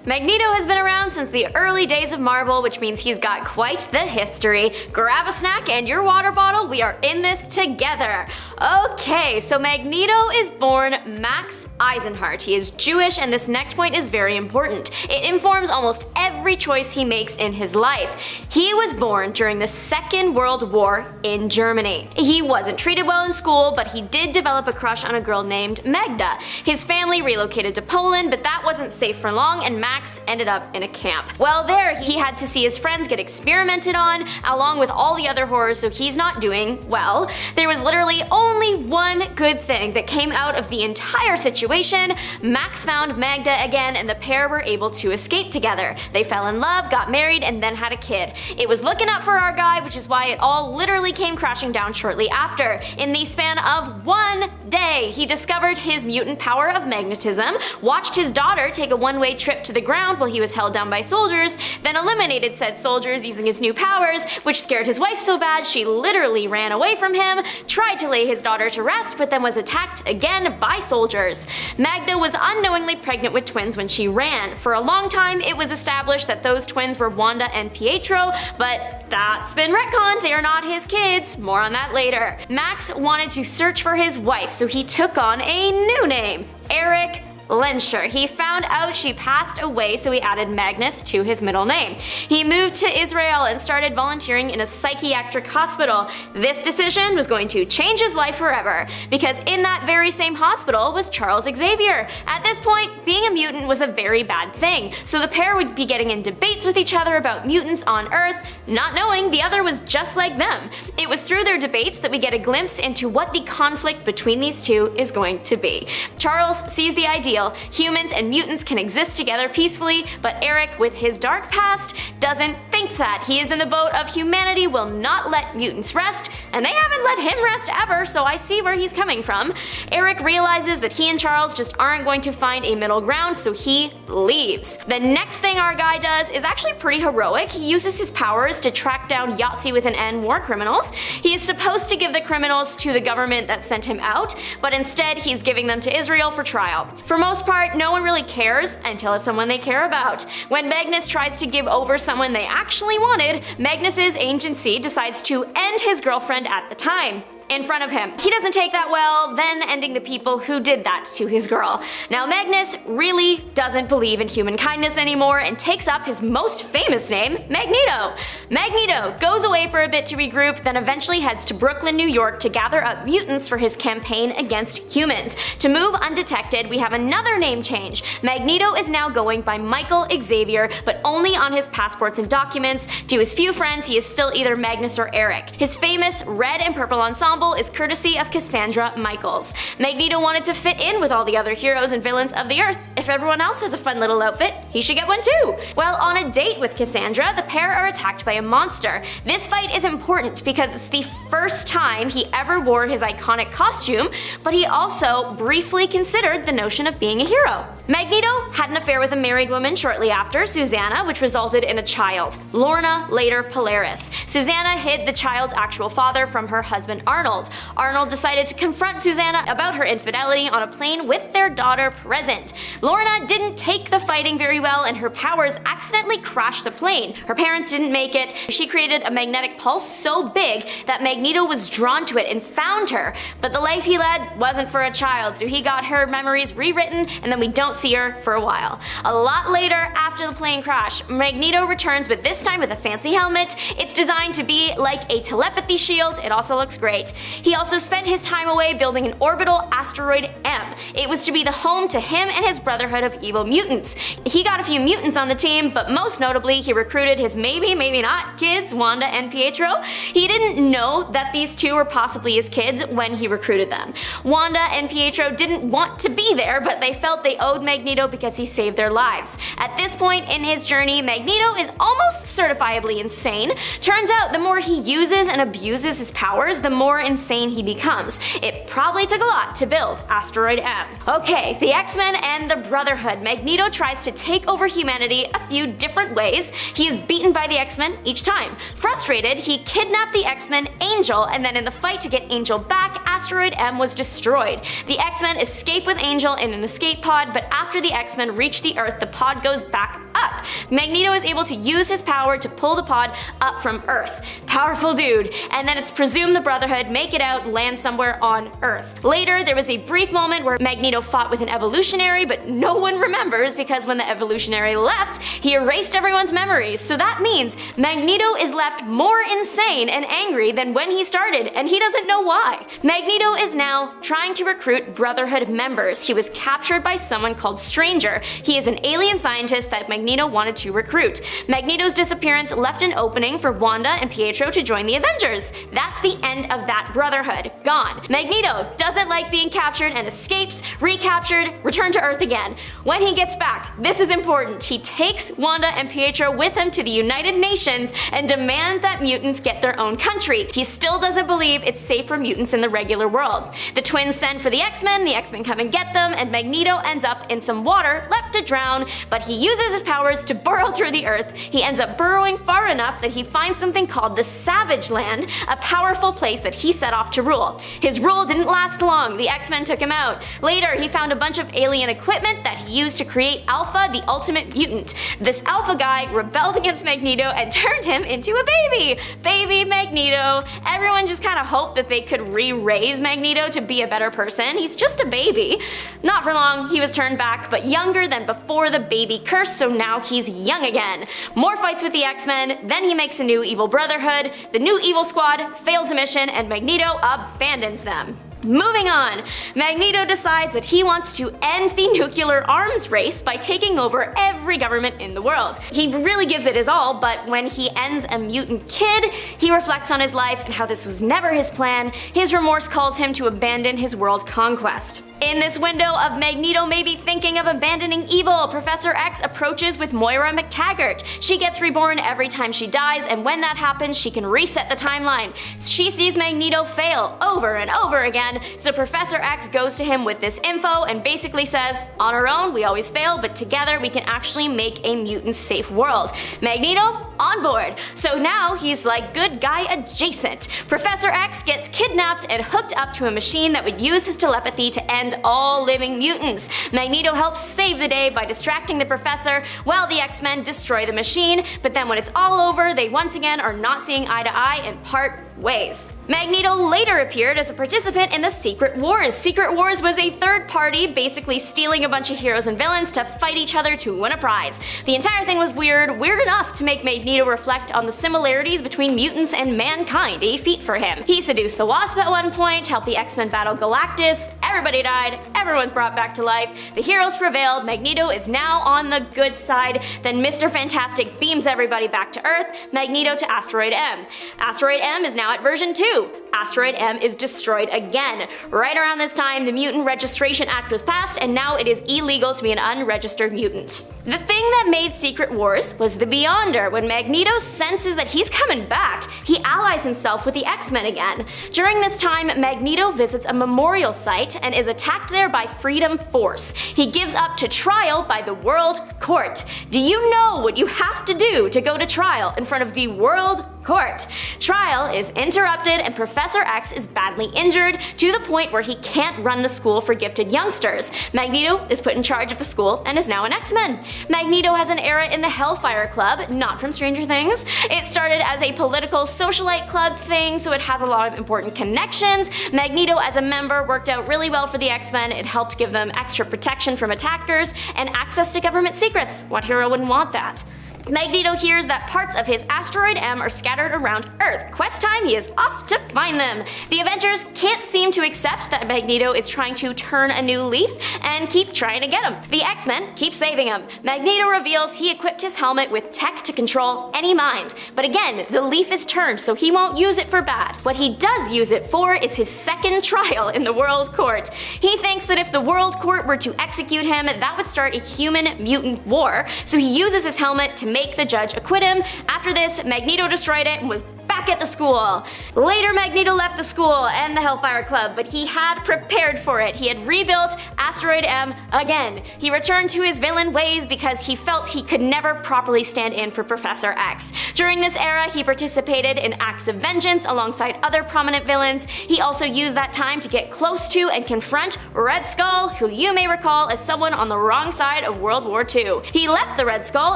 Magneto has been around since the early days of Marvel, which means he's got quite the history. Grab a snack and your water bottle, we are in this together. Okay, so Magneto is born Max Eisenhart. He is Jewish, and this next point is very important. It informs almost every choice he makes in his life. He was born during the Second World War in Germany. He wasn't treated well in school, but he did develop a crush on a girl named Magda. His family relocated to Poland, but that wasn't safe for long, and Max ended up in a camp. Well, there he had to see his friends get experimented on, along with all the other horrors, so he's not doing well. There was literally only one good thing that came out of the entire situation. Max found Magda again, and the pair were able to escape together. They fell in love, got married, and then had a kid. It was looking up for our guy, which is why it all literally came crashing down shortly after. In the span of one day, he discovered his mutant power of magnetism, watched his daughter take a one-way trip to the ground while he was held down by soldiers, then eliminated said soldiers using his new powers, which scared his wife so bad she literally ran away from him, tried to lay his daughter to rest, but then was attacked again by soldiers. Magda was unknowingly pregnant with twins when she ran. For a long time, it was established that those twins were Wanda and Pietro, but that's been retconned. They are not his kids. More on that later. Max wanted to search for his wife, so he took on a new name, Eric Lensher. He found out she passed away, so he added Magnus to his middle name. He moved to Israel and started volunteering in a psychiatric hospital. This decision was going to change his life forever, because in that very same hospital was Charles Xavier. At this point, being a mutant was a very bad thing, so the pair would be getting in debates with each other about mutants on Earth, not knowing the other was just like them. It was through their debates that we get a glimpse into what the conflict between these two is going to be. Charles sees the ideal humans and mutants can exist together peacefully, but Eric, with his dark past, doesn't think that. He is in the boat of humanity will not let mutants rest, and they haven't let him rest ever, so I see where he's coming from. Eric realizes that he and Charles just aren't going to find a middle ground, so he leaves. The next thing our guy does is actually pretty heroic. He uses his powers to track down Yahtzee with an N war criminals. He is supposed to give the criminals to the government that sent him out, but instead he's giving them to Israel for trial. For most part, no one really cares until it's someone they care about. When Magnus tries to give over someone they actually wanted, Magnus's agency decides to end his girlfriend at the time. In front of him. He doesn't take that well, then ending the people who did that to his girl. Now Magnus really doesn't believe in human kindness anymore and takes up his most famous name, Magneto. Magneto goes away for a bit to regroup, then eventually heads to Brooklyn, New York to gather up mutants for his campaign against humans. To move undetected, we have another name change. Magneto is now going by Michael Xavier, but only on his passports and documents. To his few friends, he is still either Magnus or Eric. His famous red and purple ensemble is courtesy of Cassandra Michaels. Magneto wanted to fit in with all the other heroes and villains of the Earth. If everyone else has a fun little outfit, he should get one too. While on a date with Cassandra, the pair are attacked by a monster. This fight is important because it's the first time he ever wore his iconic costume, but he also briefly considered the notion of being a hero. Magneto had an affair with a married woman shortly after, Susanna, which resulted in a child, Lorna, later Polaris. Susanna hid the child's actual father from her husband Arnold. Arnold decided to confront Susanna about her infidelity on a plane with their daughter present. Lorna didn't take the fighting very well, and her powers accidentally crashed the plane. Her parents didn't make it. She created a magnetic pulse so big that Magneto was drawn to it and found her. But the life he led wasn't for a child, so he got her memories rewritten, and then we don't see her for a while. A lot later, after the plane crash, Magneto returns, but this time with a fancy helmet. It's designed to be like a telepathy shield. It also looks great. He also spent his time away building an orbital asteroid M. It was to be the home to him and his brotherhood of evil mutants. He got a few mutants on the team, but most notably he recruited his maybe not kids, Wanda and Pietro. He didn't know that these two were possibly his kids when he recruited them. Wanda and Pietro didn't want to be there, but they felt they owed Magneto because he saved their lives. At this point in his journey, Magneto is almost certifiably insane. Turns out the more he uses and abuses his powers, the more insane he becomes. It probably took a lot to build Asteroid M. Okay, the X-Men and the Brotherhood. Magneto tries to take over humanity a few different ways. He is beaten by the X-Men each time. Frustrated, he kidnapped the X-Men Angel, and then in the fight to get Angel back, Asteroid M was destroyed. The X-Men escape with Angel in an escape pod, but after the X-Men reach the Earth, the pod goes back up. Magneto is able to use his power to pull the pod up from Earth. Powerful dude. And then it's presumed the Brotherhood make it out and land somewhere on Earth. Later, there was a brief moment where Magneto fought with an evolutionary, but no one remembers because when the evolutionary left, he erased everyone's memories. So that means Magneto is left more insane and angry than when he started, and he doesn't know why. Magneto is now trying to recruit Brotherhood members. He was captured by someone called Stranger. He is an alien scientist that Magneto wanted to recruit. Magneto's disappearance left an opening for Wanda and Pietro to join the Avengers. That's the end of that Brotherhood. Gone. Magneto doesn't like being captured and escapes, recaptured, returned to Earth again. When he gets back, this is important, he takes Wanda and Pietro with him to the United Nations and demands that mutants get their own country. He still doesn't believe it's safe for mutants in the regular world. The twins send for the X-Men come and get them, and Magneto ends up in some water, left to drown, but he uses his powers to burrow through the Earth. He ends up burrowing far enough that he finds something called the Savage Land, a powerful place that he set off to rule. His rule didn't last long. The X-Men took him out. Later, he found a bunch of alien equipment that he used to create Alpha, the ultimate mutant. This Alpha guy rebelled against Magneto and turned him into a baby. Baby Magneto. Everyone just kind of hoped that they could re-raise Magneto to be a better person. He's just a baby. Not for long, he was turned back, but younger than before the baby curse, so now he's young again. More fights with the X-Men, then he makes a new evil Brotherhood. The new evil squad fails a mission, and Magneto abandons them. Moving on, Magneto decides that he wants to end the nuclear arms race by taking over every government in the world. He really gives it his all, but when he ends a mutant kid, he reflects on his life and how this was never his plan. His remorse calls him to abandon his world conquest. In this window of Magneto maybe thinking of abandoning evil, Professor X approaches with Moira McTaggart. She gets reborn every time she dies, and when that happens, she can reset the timeline. She sees Magneto fail over and over again, so Professor X goes to him with this info and basically says, on our own, we always fail, but together we can actually make a mutant-safe world. Magneto, on board. So now he's like good guy adjacent. Professor X gets kidnapped and hooked up to a machine that would use his telepathy to end all living mutants. Magneto helps save the day by distracting the professor while the X-Men destroy the machine, but then when it's all over, they once again are not seeing eye to eye and part ways. Magneto later appeared as a participant in the Secret Wars. Secret Wars was a third party basically stealing a bunch of heroes and villains to fight each other to win a prize. The entire thing was weird enough to make Magneto reflect on the similarities between mutants and mankind, a feat for him. He seduced the Wasp at one point, helped the X-Men battle Galactus, everybody died, everyone's brought back to life, the heroes prevailed, Magneto is now on the good side, then Mr. Fantastic beams everybody back to Earth, Magneto to Asteroid M. Asteroid M is now at version 2. Asteroid M is destroyed again. Right around this time, the Mutant Registration Act was passed, and now it is illegal to be an unregistered mutant. The thing that made Secret Wars was the Beyonder. When Magneto senses that he's coming back, he allies himself with the X-Men again. During this time, Magneto visits a memorial site and is attacked there by Freedom Force. He gives up to trial by the World Court. Do you know what you have to do to go to trial in front of the World Court? Trial is interrupted and Professor X is badly injured to the point where he can't run the school for gifted youngsters. Magneto is put in charge of the school and is now an X-Men. Magneto has an era in the Hellfire Club, not from Stranger Things. It started as a political socialite club thing, so it has a lot of important connections. Magneto as a member worked out really well for the X-Men. It helped give them extra protection from attackers and access to government secrets. What hero wouldn't want that? Magneto hears that parts of his Asteroid M are scattered around Earth. Quest time, he is off to find them. The Avengers can't seem to accept that Magneto is trying to turn a new leaf and keep trying to get him. The X-Men keep saving him. Magneto reveals he equipped his helmet with tech to control any mind. But again, the leaf is turned, so he won't use it for bad. What he does use it for is his second trial in the World Court. He thinks that if the World Court were to execute him, that would start a human-mutant war, so he uses his helmet to make the judge acquit him. After this, Magneto destroyed it and was back back at the school. Later, Magneto left the school and the Hellfire Club, but he had prepared for it. He had rebuilt Asteroid M again. He returned to his villain ways because he felt he could never properly stand in for Professor X. During this era, he participated in acts of vengeance alongside other prominent villains. He also used that time to get close to and confront Red Skull, who you may recall as someone on the wrong side of World War II. He left the Red Skull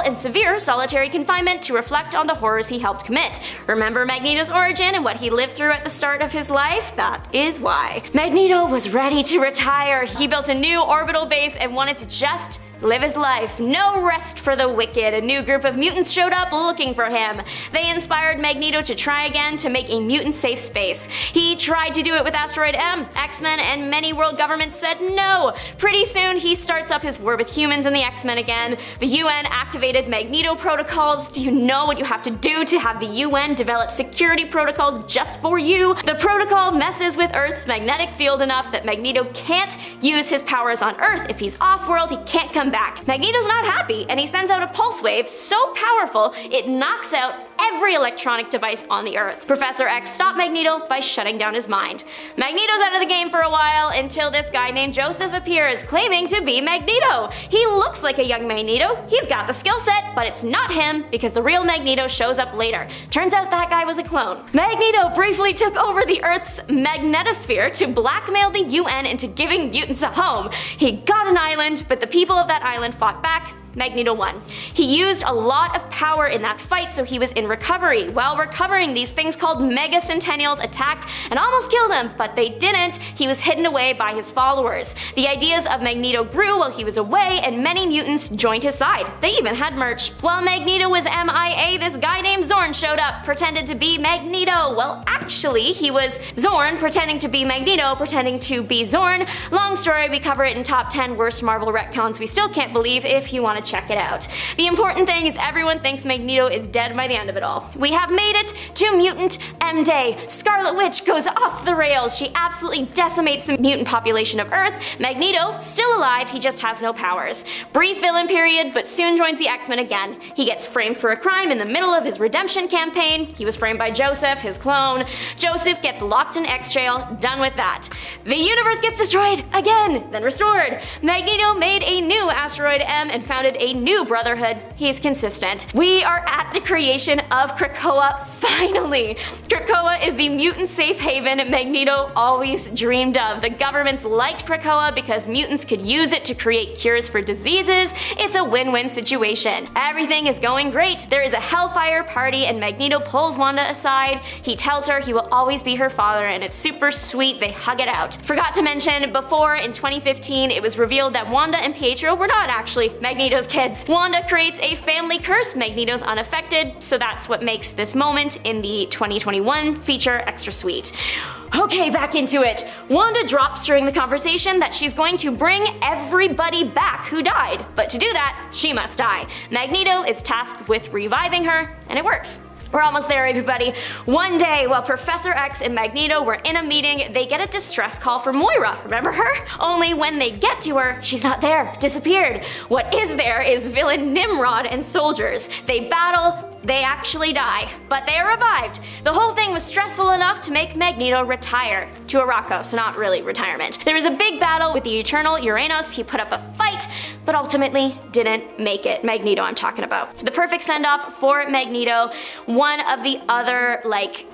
in severe solitary confinement to reflect on the horrors he helped commit. Remember Magneto's origin and what he lived through at the start of his life? That is why. Magneto was ready to retire. He built a new orbital base and wanted to just live his life. No rest for the wicked. A new group of mutants showed up looking for him. They inspired Magneto to try again to make a mutant-safe space. He tried to do it with Asteroid M. X-Men and many world governments said no. Pretty soon, he starts up his war with humans and the X-Men again. The UN activated Magneto protocols. Do you know what you have to do to have the UN develop security protocols just for you? The protocol messes with Earth's magnetic field enough that Magneto can't use his powers on Earth. If he's off-world, he can't come back. Magneto's not happy, and he sends out a pulse wave so powerful it knocks out every electronic device on the Earth. Professor X stopped Magneto by shutting down his mind. Magneto's out of the game for a while until this guy named Joseph appears, claiming to be Magneto. He looks like a young Magneto, he's got the skill set, but it's not him because the real Magneto shows up later. Turns out that guy was a clone. Magneto briefly took over the Earth's magnetosphere to blackmail the UN into giving mutants a home. He got an island, but the people of that island fought back. Magneto won. He used a lot of power in that fight, so he was in recovery. While recovering, these things called Mega Centennials attacked and almost killed him, but they didn't. He was hidden away by his followers. The ideas of Magneto grew while he was away, and many mutants joined his side. They even had merch. While Magneto was MIA, this guy named Zorn showed up, pretended to be Magneto. Well, actually, he was Zorn pretending to be Magneto, pretending to be Zorn. Long story, we cover it in top 10 worst Marvel retcons we still can't believe if you want to check it out. The important thing is everyone thinks Magneto is dead by the end of it all. We have made it to Mutant M Day. Scarlet Witch goes off the rails. She absolutely decimates the mutant population of Earth. Magneto, still alive, he just has no powers. Brief villain period, but soon joins the X-Men again. He gets framed for a crime in the middle of his redemption campaign. He was framed by Joseph, his clone. Joseph gets locked in X-Jail, done with that. The universe gets destroyed again, then restored. Magneto made a new Asteroid M and founded a new brotherhood. He's consistent. We are at the creation of Krakoa, finally! Krakoa is the mutant safe haven Magneto always dreamed of. The governments liked Krakoa because mutants could use it to create cures for diseases. It's a win-win situation. Everything is going great. There is a Hellfire party and Magneto pulls Wanda aside. He tells her he will always be her father and it's super sweet. They hug it out. Forgot to mention, before in 2015 it was revealed that Wanda and Pietro were not actually Magneto's kids. Wanda creates a family curse. Magneto's unaffected, so that's what makes this moment in the 2021 feature extra sweet. Okay, back into it. Wanda drops during the conversation that she's going to bring everybody back who died, but to do that, she must die. Magneto is tasked with reviving her, and it works. We're almost there, everybody. One day, while Professor X and Magneto were in a meeting, they get a distress call from Moira. Remember her? Only when they get to her, she's not there, disappeared. What is there is villain Nimrod and soldiers. They battle, they actually die, but they are revived. The whole thing was stressful enough to make Magneto retire to Arakko, so not really retirement. There was a big battle with the Eternal Uranus. He put up a fight, but ultimately didn't make it. Magneto I'm talking about. The perfect send-off for Magneto. One of the other,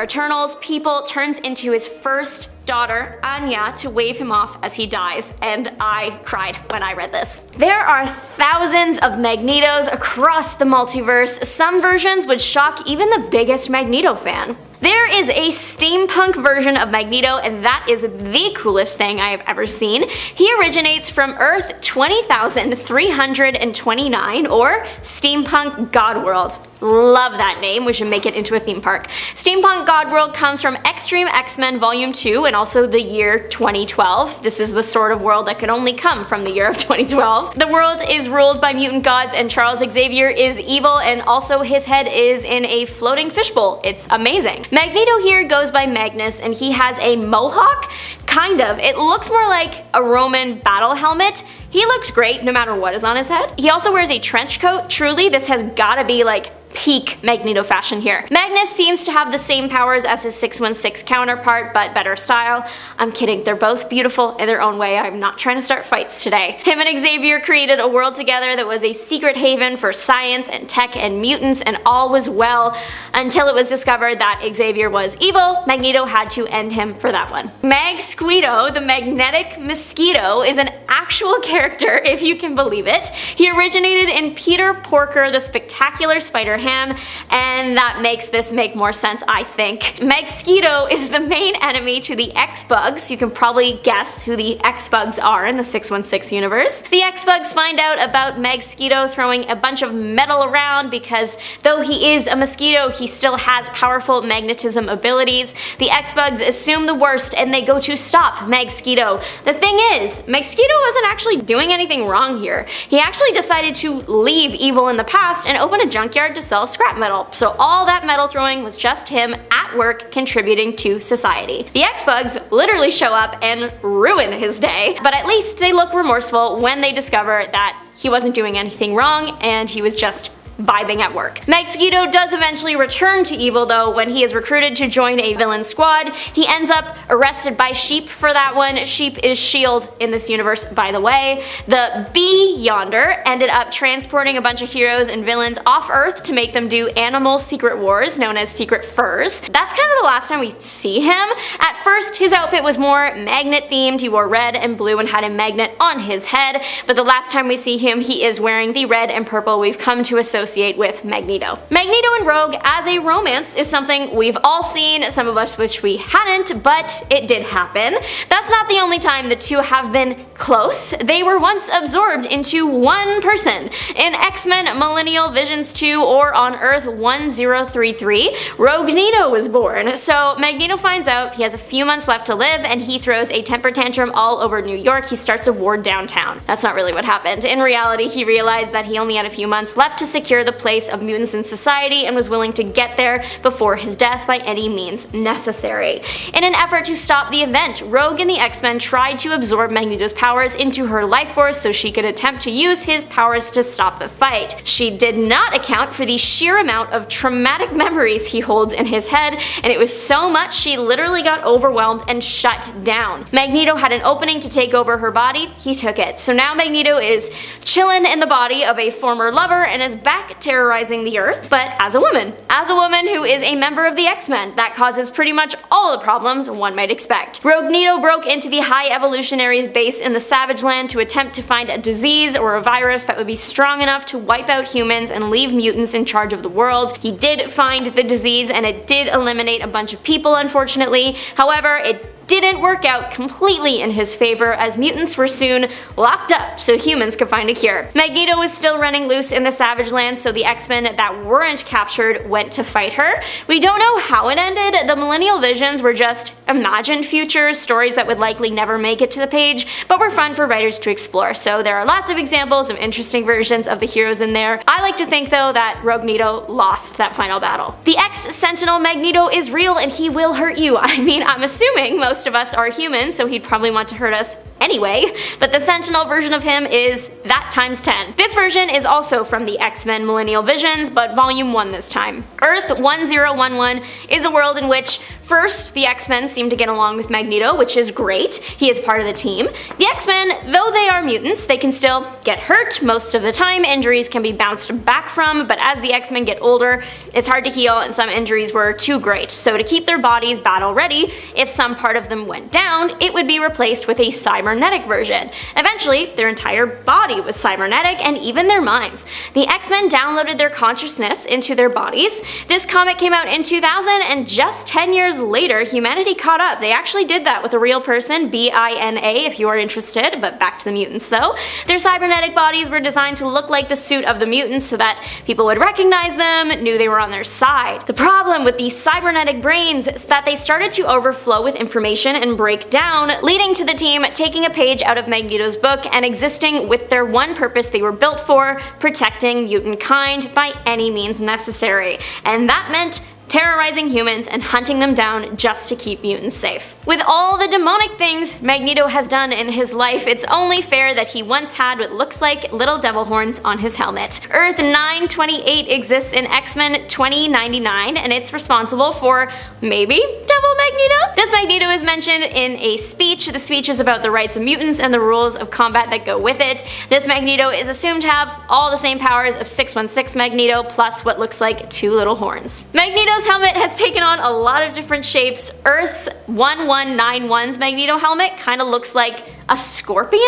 Eternals people turns into his first daughter, Anya, to wave him off as he dies, and I cried when I read this. There are thousands of Magnetos across the multiverse. Some versions would shock even the biggest Magneto fan. There is a steampunk version of Magneto, and that is the coolest thing I have ever seen. He originates from Earth 20,329, or Steampunk Godworld. Love that name, we should make it into a theme park. Steampunk Godworld comes from Extreme X-Men Volume 2 and also the year 2012. This is the sort of world that could only come from the year of 2012. The world is ruled by mutant gods and Charles Xavier is evil, and also his head is in a floating fishbowl. It's amazing. Magneto here goes by Magnus, and he has a mohawk, Kind of. It looks more like a Roman battle helmet. He looks great no matter what is on his head. He also wears a trench coat. Truly, this has gotta be like peak Magneto fashion here. Magnus seems to have the same powers as his 616 counterpart, but better style. I'm kidding, they're both beautiful in their own way. I'm not trying to start fights today. Him and Xavier created a world together that was a secret haven for science and tech and mutants, and all was well until it was discovered that Xavier was evil. Magneto had to end him for that one. Magsquito, the magnetic mosquito, is an actual character, if you can believe it. He originated in Peter Porker, the Spectacular Spider-Ham, and that makes this make more sense, I think. Magsquito is the main enemy to the X-Bugs. You can probably guess who the X-Bugs are in the 616 universe. The X-Bugs find out about Magsquito throwing a bunch of metal around because though he is a mosquito, he still has powerful magnetism abilities. The X-Bugs assume the worst and they go to stop Magsquito. The thing is, Magsquito wasn't actually doing anything wrong here. He actually decided to leave evil in the past and open a junkyard to sell scrap metal. So all that metal throwing was just him at work contributing to society. The X-Bugs literally show up and ruin his day, but at least they look remorseful when they discover that he wasn't doing anything wrong and he was just vibing at work. Magsquito does eventually return to evil though when he is recruited to join a villain squad. He ends up arrested by Sheep for that one. Sheep is S.H.I.E.L.D. in this universe, by the way. The Bee yonder ended up transporting a bunch of heroes and villains off Earth to make them do animal secret wars known as Secret Furs. That's kind of the last time we see him. At first his outfit was more magnet themed. He wore red and blue and had a magnet on his head, but the last time we see him he is wearing the red and purple we've come to associate with Magneto. Magneto and Rogue as a romance is something we've all seen. Some of us wish we hadn't, but it did happen. That's not the only time the two have been close. They were once absorbed into one person. In X-Men Millennial Visions 2 or on Earth 1033, Roguenito was born. So Magneto finds out he has a few months left to live and he throws a temper tantrum all over New York. He starts a war downtown. That's not really what happened. In reality, he realized that he only had a few months left to secure the place of mutants in society and was willing to get there before his death by any means necessary. In an effort to stop the event, Rogue and the X-Men tried to absorb Magneto's powers into her life force so she could attempt to use his powers to stop the fight. She did not account for the sheer amount of traumatic memories he holds in his head, and it was so much she literally got overwhelmed and shut down. Magneto had an opening to take over her body, he took it. So now Magneto is chillin' in the body of a former lover and is back terrorizing the Earth, but as a woman. As a woman who is a member of the X-Men, that causes pretty much all the problems one might expect. Roguenito broke into the High Evolutionaries base in the Savage Land to attempt to find a disease or a virus that would be strong enough to wipe out humans and leave mutants in charge of the world. He did find the disease and it did eliminate a bunch of people, unfortunately. However, it didn't work out completely in his favor as mutants were soon locked up so humans could find a cure. Magneto was still running loose in the Savage Land, so the X-Men that weren't captured went to fight her. We don't know how it ended. The Millennial Visions were just imagined futures, stories that would likely never make it to the page, but were fun for writers to explore. So there are lots of examples of interesting versions of the heroes in there. I like to think though that Roguenito lost that final battle. The X-Sentinel Magneto is real and he will hurt you. I mean, I'm assuming most of us are humans, so he'd probably want to hurt us anyway, but the Sentinel version of him is that times 10. This version is also from the X-Men Millennial Visions, but volume 1 this time. Earth 1011 is a world in which first, the X-Men seem to get along with Magneto, which is great. He is part of the team. The X-Men, though they are mutants, they can still get hurt most of the time. Injuries can be bounced back from, but as the X-Men get older, it's hard to heal and some injuries were too great. So to keep their bodies battle ready, if some part of them went down, it would be replaced with a cybernetic version. Eventually, their entire body was cybernetic and even their minds. The X-Men downloaded their consciousness into their bodies. This comic came out in 2000 and just 10 years later, humanity caught up. They actually did that with a real person, B-I-N-A if you are interested, but back to the mutants though. Their cybernetic bodies were designed to look like the suit of the mutants so that people would recognize them, knew they were on their side. The problem with these cybernetic brains is that they started to overflow with information and break down, leading to the team taking a page out of Magneto's book and existing with their one purpose they were built for, protecting mutant kind by any means necessary. And that meant terrorizing humans and hunting them down just to keep mutants safe. With all the demonic things Magneto has done in his life, it's only fair that he once had what looks like little devil horns on his helmet. Earth 928 exists in X-Men 2099, and it's responsible for maybe Devil Magneto? This Magneto is mentioned in a speech. The speech is about the rights of mutants and the rules of combat that go with it. This Magneto is assumed to have all the same powers of 616 Magneto plus what looks like 2 little horns. Magneto's helmet has taken on a lot of different shapes. Earth's 1191's Magneto helmet kind of looks like a scorpion?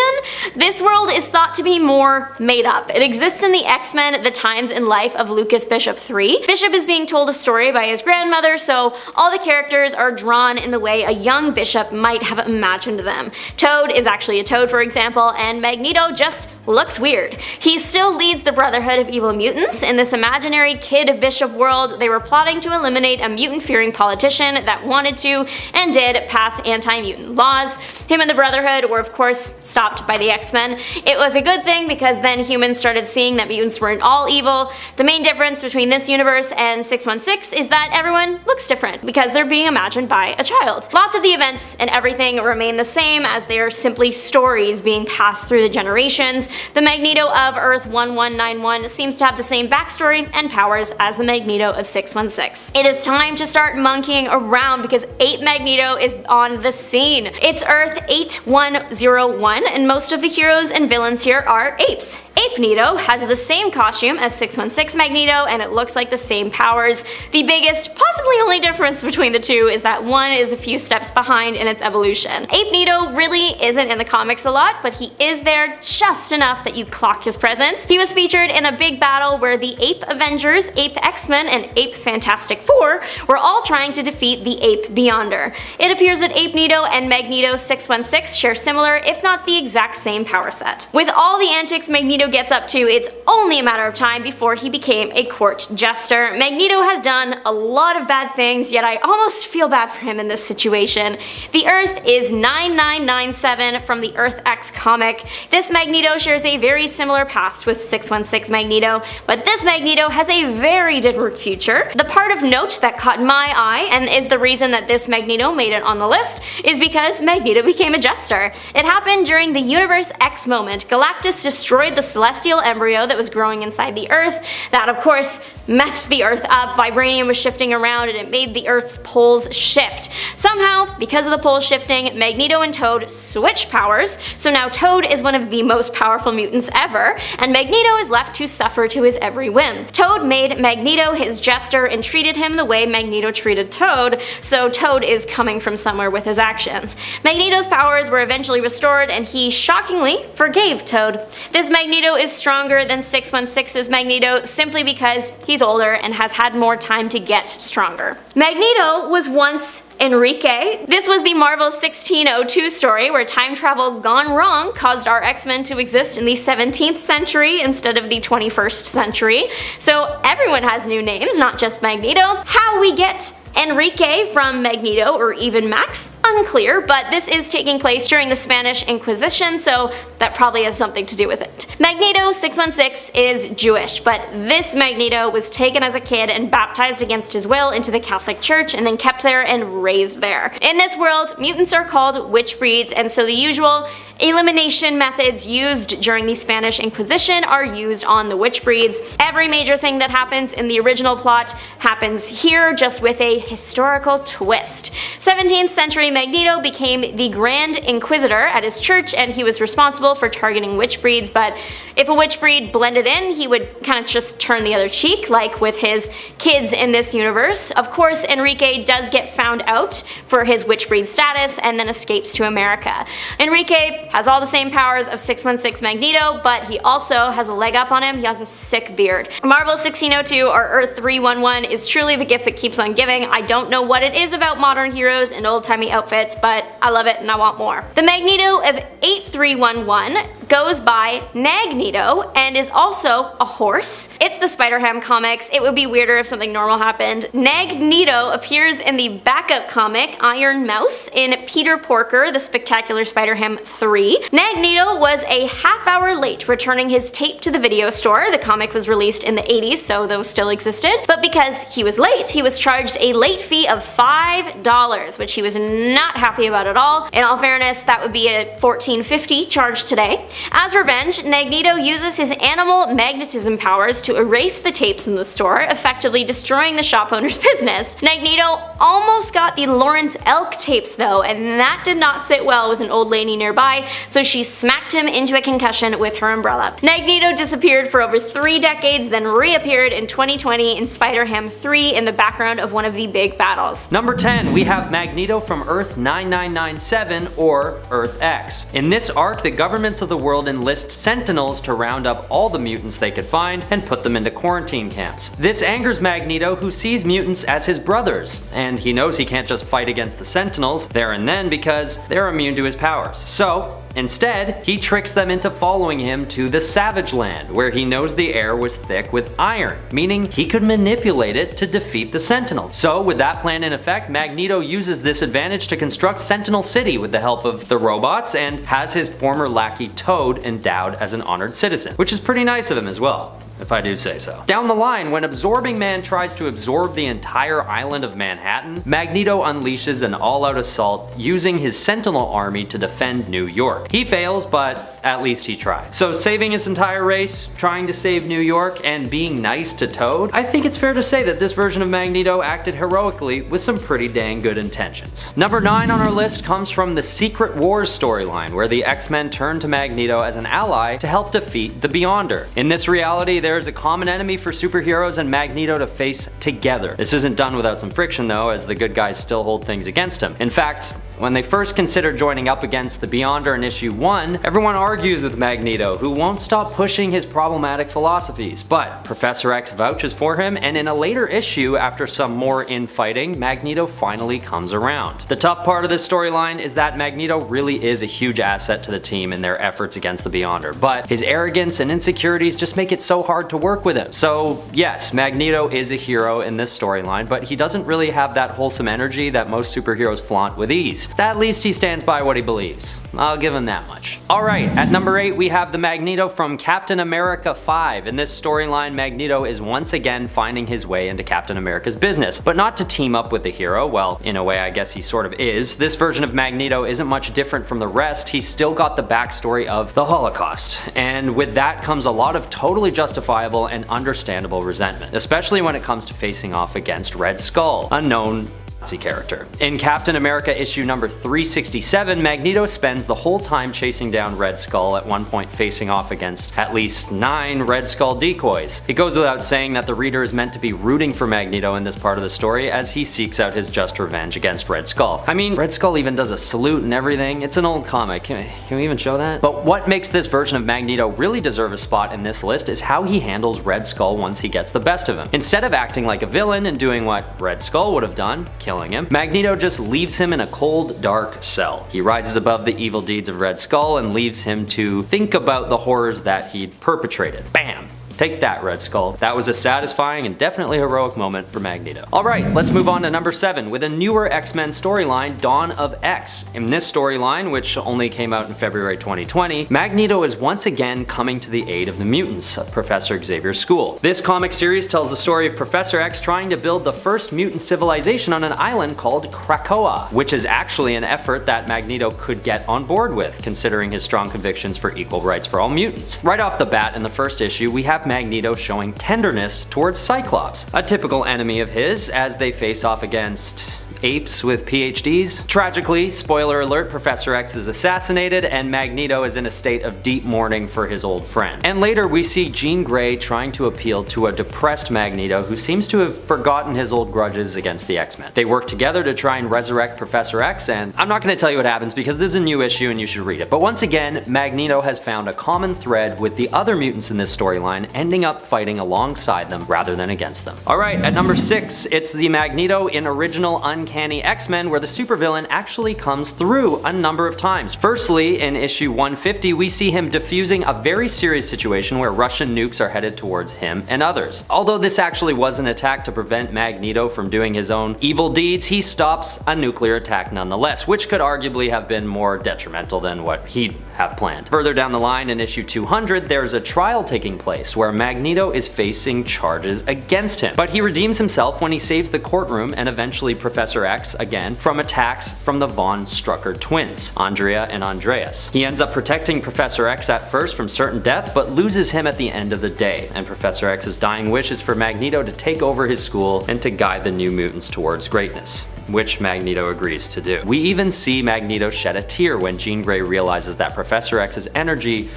This world is thought to be more made up. It exists in the X-Men, The Times and Life of Lucas Bishop 3. Bishop is being told a story by his grandmother, so all the characters are drawn in the way a young Bishop might have imagined them. Toad is actually a toad, for example, and Magneto just looks weird. He still leads the Brotherhood of Evil Mutants. In this imaginary Kid Bishop world, they were plotting to eliminate a mutant-fearing politician that wanted to, and did, pass anti-mutant laws. Him and the Brotherhood were of course stopped by the X-Men. It was a good thing because then humans started seeing that mutants weren't all evil. The main difference between this universe and 616 is that everyone looks different because they're being imagined by a child. Lots of the events and everything remain the same as they are simply stories being passed through the generations. The Magneto of Earth 1191 seems to have the same backstory and powers as the Magneto of 616. It is time to start monkeying around because Ape Magneto is on the scene. It's Earth 8101 and most of the heroes and villains here are apes. Ape Magneto has the same costume as 616 Magneto and it looks like the same powers. The biggest, possibly only difference between the two is that one is a few steps behind in its evolution. Ape Magneto really isn't in the comics a lot, but he is there just enough that you clock his presence. He was featured in a big battle where the Ape Avengers, Ape X-Men, and Ape Fantastic Four were all trying to defeat the Ape Beyonder. It appears that Ape Magneto and Magneto 616 share similar, if not the exact same power set. With all the antics Magneto gets up to, it's only a matter of time before he became a court jester. Magneto has done a lot of bad things, yet I almost feel bad for him in this situation. The Earth is 9997 from the Earth X comic. This Magneto shares a very similar past with 616 Magneto, but this Magneto has a very different future. The part of note that caught my eye, and is the reason that this Magneto made it on the list, is because Magneto became a jester. It happened during the Universe X moment. Galactus destroyed the celestial embryo that was growing inside the Earth. That, of course, messed the Earth up. Vibranium was shifting around and it made the Earth's poles shift. Somehow, because of the poles shifting, Magneto and Toad switch powers, so now Toad is one of the most powerful mutants ever, and Magneto is left to suffer to his every whim. Toad made Magneto his jester and treated him the way Magneto treated Toad, so Toad is coming from somewhere with his actions. Magneto's powers were eventually restored and he shockingly forgave Toad. This Magneto is stronger than 616's Magneto simply because he's older and has had more time to get stronger. Magneto was once Enrique. This was the Marvel 1602 story where time travel gone wrong caused our X-Men to exist in the 17th century instead of the 21st century. So everyone has new names, not just Magneto. How we get Enrique from Magneto or even Max? Unclear, but this is taking place during the Spanish Inquisition, so that probably has something to do with it. Magneto 616 is Jewish, but this Magneto was taken as a kid and baptized against his will into the Catholic Church and then kept there and raised there. In this world, mutants are called witch breeds, and so the usual elimination methods used during the Spanish Inquisition are used on the witch breeds. Every major thing that happens in the original plot happens here, just with a historical twist. 17th century Magneto became the Grand Inquisitor at his church, and he was responsible for targeting witch breeds, but if a witch breed blended in, he would kind of just turn the other cheek, like with his kids in this universe. Of course, Enrique does get found out for his witch breed status and then escapes to America. Enrique has all the same powers of 616 Magneto, but he also has a leg up on him. He has a sick beard. Marvel 1602 or Earth 311 is truly the gift that keeps on giving. I don't know what it is about modern heroes and old-timey outfits, but I love it and I want more. The Magneto of 8311 goes by Magneto and is also a horse. It's the Spider-Ham comics. It would be weirder if something normal happened. Magneto appears in the backup comic Iron Mouse in Peter Porker, The Spectacular Spider-Ham 3. Magneto was a half-hour late returning his tape to the video store. The comic was released in the 80s, so those still existed. But because he was late, he was charged a late fee of $5, which he was not happy about at all. In all fairness, that would be a $14.50 charge today. As revenge, Magneto uses his animal magnetism powers to erase the tapes in the store, effectively destroying the shop owner's business. Magneto almost got the Lawrence Elk tapes though, and that did not sit well with an old lady nearby, so she smacked him into a concussion with her umbrella. Magneto disappeared for over 3 decades, then reappeared in 2020 in Spider-Ham 3 in the background of one of the big battles. Number 10, we have Magneto from Earth 9997 or Earth X. In this arc, the governments of the world enlist sentinels to round up all the mutants they could find and put them into quarantine camps. This angers Magneto, who sees mutants as his brothers, and he knows he can't just fight against the sentinels there and then because they're immune to his powers. So instead, he tricks them into following him to the Savage Land, where he knows the air was thick with iron, meaning he could manipulate it to defeat the Sentinels. So with that plan in effect, Magneto uses this advantage to construct Sentinel City with the help of the robots and has his former lackey Toad endowed as an honored citizen, which is pretty nice of him as well, if I do say so. Down the line, when Absorbing Man tries to absorb the entire island of Manhattan, Magneto unleashes an all-out assault using his Sentinel army to defend New York. He fails, but at least he tried. So saving his entire race, trying to save New York, and being nice to Toad, I think it's fair to say that this version of Magneto acted heroically with some pretty dang good intentions. Number 9 on our list comes from the Secret Wars storyline, where the X-Men turn to Magneto as an ally to help defeat the Beyonder. In this reality, there is a common enemy for superheroes and Magneto to face together. This isn't done without some friction though, as the good guys still hold things against him. In fact, when they first consider joining up against the Beyonder in issue 1, everyone argues with Magneto, who won't stop pushing his problematic philosophies, but Professor X vouches for him, and in a later issue, after some more infighting, Magneto finally comes around. The tough part of this storyline is that Magneto really is a huge asset to the team in their efforts against the Beyonder, but his arrogance and insecurities just make it so hard to work with him. So yes, Magneto is a hero in this storyline, but he doesn't really have that wholesome energy that most superheroes flaunt with ease. At least he stands by what he believes. I'll give him that much. Alright, at number 8 we have the Magneto from Captain America 5. In this storyline, Magneto is once again finding his way into Captain America's business, but not to team up with the hero. Well, in a way I guess he sort of is. This version of Magneto isn't much different from the rest. He's still got the backstory of the Holocaust, and with that comes a lot of totally justifiable and understandable resentment, especially when it comes to facing off against Red Skull, a known Nazi character. In Captain America issue number 367, Magneto spends the whole time chasing down Red Skull, at one point facing off against at least 9 Red Skull decoys. It goes without saying that the reader is meant to be rooting for Magneto in this part of the story as he seeks out his just revenge against Red Skull. I mean, Red Skull even does a salute and everything. It's an old comic. Can we even show that? But what makes this version of Magneto really deserve a spot in this list is how he handles Red Skull once he gets the best of him. Instead of acting like a villain and doing what Red Skull would have done, killing him, Magneto just leaves him in a cold, dark cell. He rises above the evil deeds of Red Skull and leaves him to think about the horrors that he'd perpetrated. Bam! Take that, Red Skull. That was a satisfying and definitely heroic moment for Magneto. Alright, let's move on to number 7 with a newer X-Men storyline, Dawn of X. In this storyline, which only came out in February 2020, Magneto is once again coming to the aid of the mutants at Professor Xavier's school. This comic series tells the story of Professor X trying to build the first mutant civilization on an island called Krakoa, which is actually an effort that Magneto could get on board with, considering his strong convictions for equal rights for all mutants. Right off the bat in the first issue, we have Magneto showing tenderness towards Cyclops, a typical enemy of his, as they face off against apes with PhDs. Tragically, spoiler alert, Professor X is assassinated and Magneto is in a state of deep mourning for his old friend. And later we see Jean Grey trying to appeal to a depressed Magneto who seems to have forgotten his old grudges against the X-Men. They work together to try and resurrect Professor X, and I'm not going to tell you what happens because this is a new issue and you should read it. But once again, Magneto has found a common thread with the other mutants in this storyline, ending up fighting alongside them rather than against them. Alright, at number 6, it's the Magneto in original Uncanny X-Men, where the supervillain actually comes through a number of times. Firstly, in issue 150, we see him defusing a very serious situation where Russian nukes are headed towards him and others. Although this actually was an attack to prevent Magneto from doing his own evil deeds, he stops a nuclear attack nonetheless, which could arguably have been more detrimental than what he'd have planned. Further down the line in issue 200, there's a trial taking place where Magneto is facing charges against him, but he redeems himself when he saves the courtroom and eventually Professor X again from attacks from the Von Strucker twins, Andrea and Andreas. He ends up protecting Professor X at first from certain death, but loses him at the end of the day, and Professor X's dying wish is for Magneto to take over his school and to guide the New Mutants towards greatness, which Magneto agrees to do. We even see Magneto shed a tear when Jean Grey realizes that Professor X's energy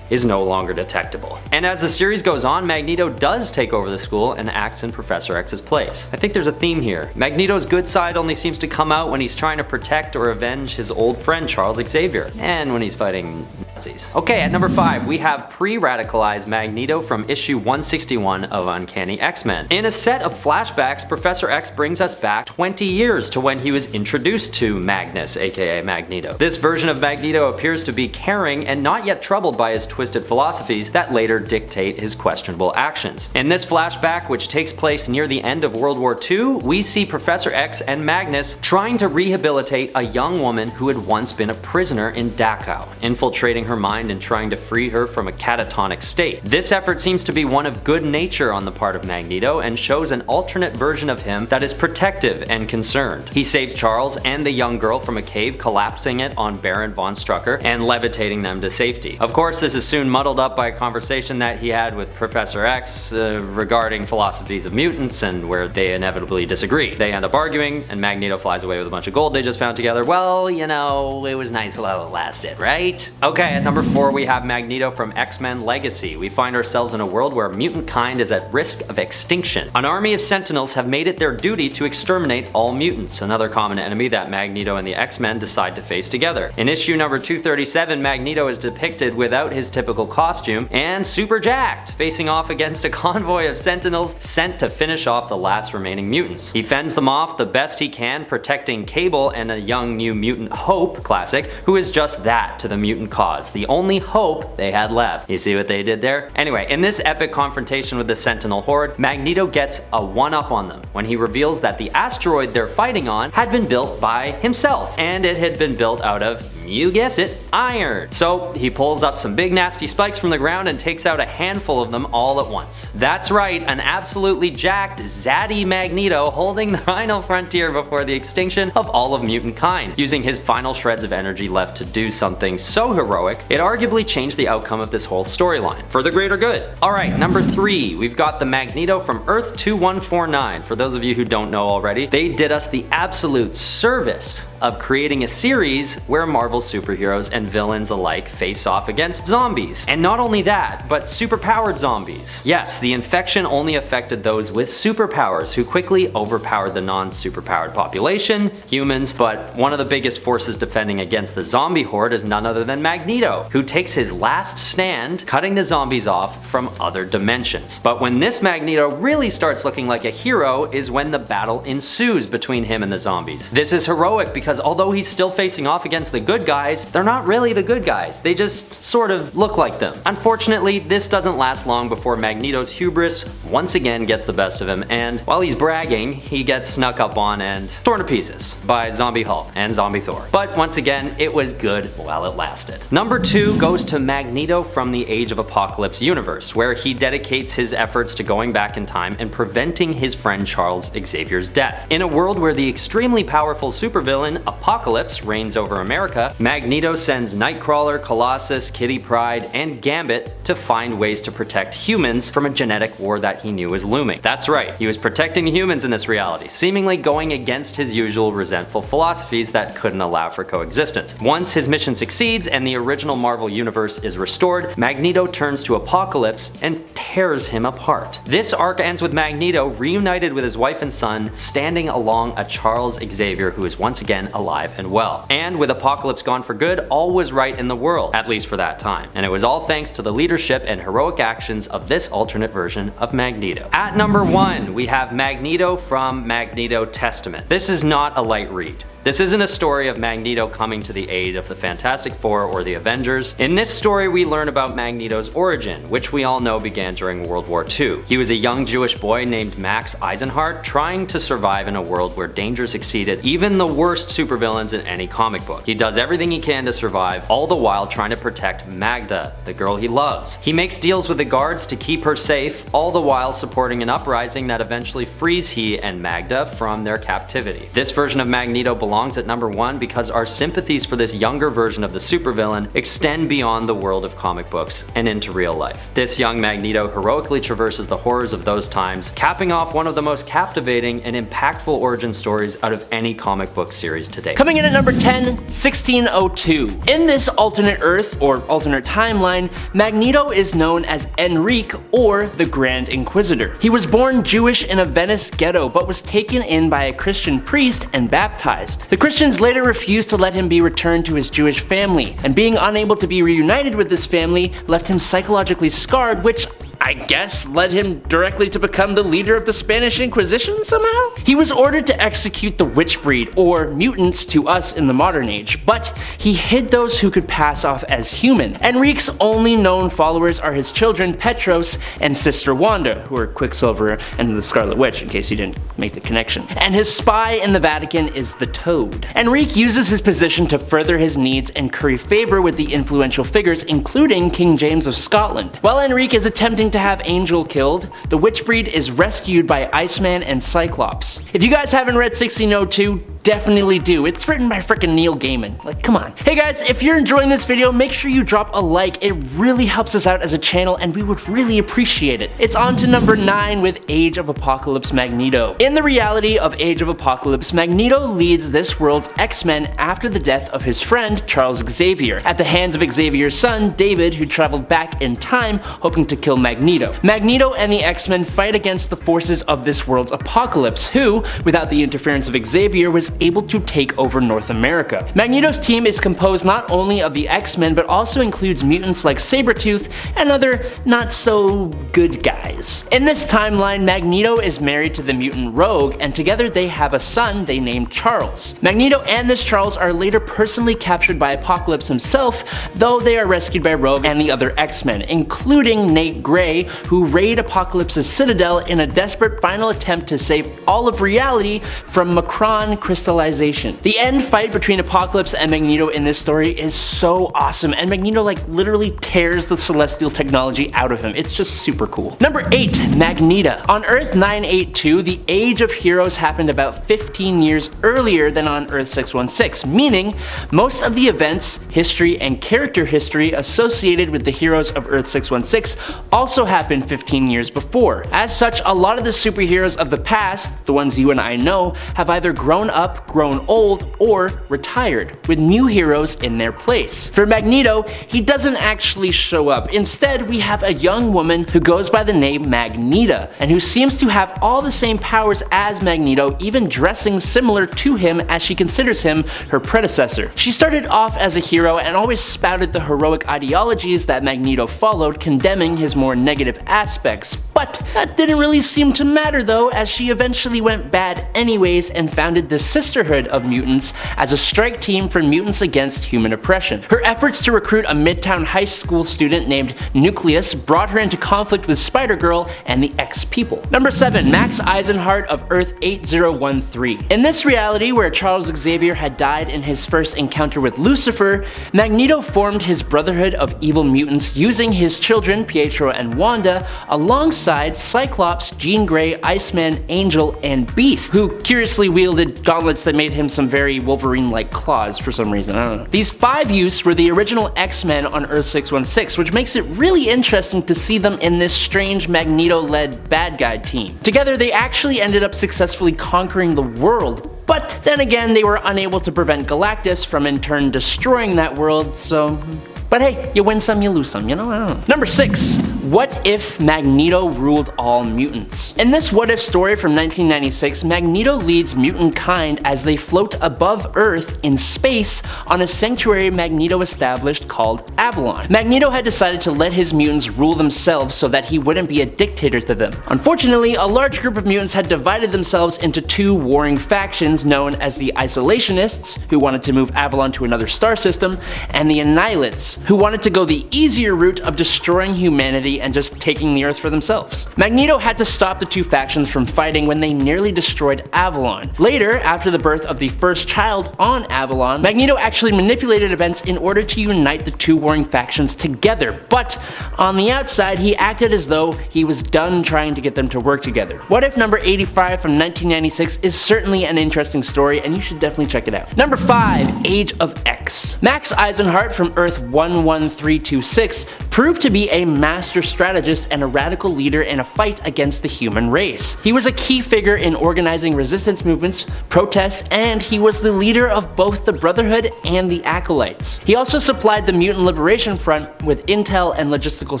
is no longer detectable. And as the series goes on, Magneto does take over the school and acts in Professor X's place. I think there's a theme here. Magneto's good side only seems to come out when he's trying to protect or avenge his old friend Charles Xavier, and when he's fighting Nazis. Okay, at number 5, we have pre-radicalized Magneto from issue 161 of Uncanny X-Men. In a set of flashbacks, Professor X brings us back 20 years to when he was introduced to Magnus, aka Magneto. This version of Magneto appears to be caring and not yet troubled by his twisted philosophies that later dictate his questionable actions. In this flashback, which takes place near the end of World War II, we see Professor X and Magnus trying to rehabilitate a young woman who had once been a prisoner in Dachau, infiltrating her mind and trying to free her from a catatonic state. This effort seems to be one of good nature on the part of Magneto and shows an alternate version of him that is protective and concerned. He saves Charles and the young girl from a cave, collapsing it on Baron von Strucker and levitating them to safety. Of course, this is soon muddled up by a conversation that he had with Professor X regarding philosophies of mutants and where they inevitably disagree. They end up arguing and Magneto flies away with a bunch of gold they just found together. Well, you know, it was nice while it lasted, right? Okay, at number 4 we have Magneto from X-Men Legacy. We find ourselves in a world where mutant kind is at risk of extinction. An army of Sentinels have made it their duty to exterminate all mutants, another common enemy that Magneto and the X-Men decide to face together. In issue number 237, Magneto is depicted without his typical costume and super jacked, facing off against a convoy of Sentinels sent to finish off the last remaining mutants. He fends them off the best he can, protecting Cable and a young new mutant, Hope, classic, who is just that to the mutant cause, the only hope they had left. You see what they did there? Anyway, in this epic confrontation with the Sentinel horde, Magneto gets a one-up on them when he reveals that the asteroid they're fighting on had been built by himself, and it had been built out of, you guessed it, iron. So he pulls up some big nasty spikes from the ground and takes out a handful of them all at once. That's right, an absolutely jacked, zaddy Magneto holding the final frontier before the extinction of all of mutant kind, using his final shreds of energy left to do something so heroic, it arguably changed the outcome of this whole storyline, for the greater good. Alright, number 3, we've got the Magneto from Earth 2149. For those of you who don't know already, they did us the absolute service of creating a series where Marvel superheroes and villains alike face off against zombies. And not only that, but superpowered zombies. Yes, the infection only affected those with superpowers, who quickly overpowered the non-superpowered population, humans, but one of the biggest forces defending against the zombie horde is none other than Magneto, who takes his last stand, cutting the zombies off from other dimensions. But when this Magneto really starts looking like a hero is when the battle ensues between him and the zombies. This is heroic because although he's still facing off against the good guys, they're not really the good guys. They just sort of look like them. Unfortunately, this doesn't last long before Magneto's hubris once again gets the best of him, and while he's bragging, he gets snuck up on and torn to pieces by Zombie Hulk and Zombie Thor. But once again, it was good while it lasted. Number 2 goes to Magneto from the Age of Apocalypse universe, where he dedicates his efforts to going back in time and preventing his friend Charles Xavier's death. In a world where the extremely powerful supervillain Apocalypse reigns over America, Magneto sends Nightcrawler, Colossus, Kitty Pryde, and Gambit to find ways to protect humans from a genetic war that he knew was looming. That's right, he was protecting humans in this reality, seemingly going against his usual resentful philosophies that couldn't allow for coexistence. Once his mission succeeds and the original Marvel universe is restored, Magneto turns to Apocalypse and tears him apart. This arc ends with Magneto reunited with his wife and son, standing along a Charles Xavier who is once again alive and well. And with Apocalypse gone for good, all was right in the world, at least for that time. And it was all thanks to the leadership and heroic actions of this alternate version of Magneto. At number 1, we have Magneto from Magneto Testament. This is not a light read. This isn't a story of Magneto coming to the aid of the Fantastic Four or the Avengers. In this story, we learn about Magneto's origin, which we all know began during World War II. He was a young Jewish boy named Max Eisenhardt, trying to survive in a world where dangers exceeded even the worst supervillains in any comic book. He does everything he can to survive, all the while trying to protect Magda, the girl he loves. He makes deals with the guards to keep her safe, all the while supporting an uprising that eventually frees he and Magda from their captivity. This version of Magneto belongs at number 1 because our sympathies for this younger version of the supervillain extend beyond the world of comic books and into real life. This young Magneto heroically traverses the horrors of those times, capping off one of the most captivating and impactful origin stories out of any comic book series to date. Coming in at number 10, 1602. In this alternate Earth, or alternate timeline, Magneto is known as Enrique, or the Grand Inquisitor. He was born Jewish in a Venice ghetto, but was taken in by a Christian priest and baptized. The Christians later refused to let him be returned to his Jewish family, and being unable to be reunited with this family left him psychologically scarred, which I guess led him directly to become the leader of the Spanish Inquisition somehow? He was ordered to execute the witch breed, or mutants to us in the modern age, but he hid those who could pass off as human. Enrique's only known followers are his children Petros and sister Wanda, who are Quicksilver and the Scarlet Witch, in case you didn't make the connection. And his spy in the Vatican is the Toad. Enrique uses his position to further his needs and curry favor with the influential figures, including King James of Scotland. While Enrique is attempting to have Angel killed, the Witchbreed is rescued by Iceman and Cyclops. If you guys haven't read 1602, definitely do. It's written by frickin' Neil Gaiman. Like, come on. Hey guys, if you're enjoying this video, make sure you drop a like. It really helps us out as a channel and we would really appreciate it. It's on to number 9 with Age of Apocalypse Magneto. In the reality of Age of Apocalypse, Magneto leads this world's X-Men after the death of his friend Charles Xavier, at the hands of Xavier's son David, who traveled back in time hoping to kill Magneto. Magneto and the X-Men fight against the forces of this world's Apocalypse, who, without the interference of Xavier, was able to take over North America. Magneto's team is composed not only of the X-Men, but also includes mutants like Sabretooth and other not so good guys. In this timeline, Magneto is married to the mutant Rogue, and together they have a son they named Charles. Magneto and this Charles are later personally captured by Apocalypse himself, though they are rescued by Rogue and the other X-Men, including Nate Gray, who raid Apocalypse's citadel in a desperate final attempt to save all of reality from Macron crystallization. The end fight between Apocalypse and Magneto in this story is so awesome, and Magneto like literally tears the celestial technology out of him. It's just super cool. Number 8, Magneto. On Earth 982, the Age of Heroes happened about 15 years earlier than on Earth 616, meaning most of the events, history, and character history associated with the heroes of Earth 616 also happened 15 years before. As such, a lot of the superheroes of the past, the ones you and I know, have either grown up, grown old, or retired, with new heroes in their place. For Magneto, he doesn't actually show up. Instead, we have a young woman who goes by the name Magneta, and who seems to have all the same powers as Magneto, even dressing similar to him as she considers him her predecessor. She started off as a hero and always spouted the heroic ideologies that Magneto followed, condemning his more negative aspects. But that didn't really seem to matter though, as she eventually went bad anyways and founded the Sisterhood of Mutants as a strike team for mutants against human oppression. Her efforts to recruit a Midtown high school student named Nucleus brought her into conflict with Spider-Girl and the X-People. Number 7, Max Eisenhardt of Earth 8013. In this reality where Charles Xavier had died in his first encounter with Lucifer, Magneto formed his Brotherhood of Evil Mutants using his children Pietro and Wanda alongside Cyclops, Jean Grey, Iceman, Angel, and Beast, who curiously wielded gauntlets that made him some very Wolverine-like claws for some reason, I don't know. These 5 youths were the original X-Men on Earth 616, which makes it really interesting to see them in this strange Magneto-led bad guy team. Together, they actually ended up successfully conquering the world, but then again, they were unable to prevent Galactus from in turn destroying that world, so... But hey, you win some, you lose some, you know? I don't know. Number 6, What if Magneto ruled all mutants? In this what if story from 1996, Magneto leads mutant kind as they float above Earth in space on a sanctuary Magneto established called Avalon. Magneto had decided to let his mutants rule themselves so that he wouldn't be a dictator to them. Unfortunately, a large group of mutants had divided themselves into two warring factions known as the Isolationists, who wanted to move Avalon to another star system, and the Annihilates, who wanted to go the easier route of destroying humanity and just taking the Earth for themselves. Magneto had to stop the two factions from fighting when they nearly destroyed Avalon. Later, after the birth of the first child on Avalon, Magneto actually manipulated events in order to unite the two warring factions together, but on the outside he acted as though he was done trying to get them to work together. What If number 85 from 1996 is certainly an interesting story, and you should definitely check it out. Number 5, Age of X. Max Eisenhart from Earth 11326 proved to be a master strategist and a radical leader in a fight against the human race. He was a key figure in organizing resistance movements, protests, and he was the leader of both the Brotherhood and the Acolytes. He also supplied the Mutant Liberation Front with intel and logistical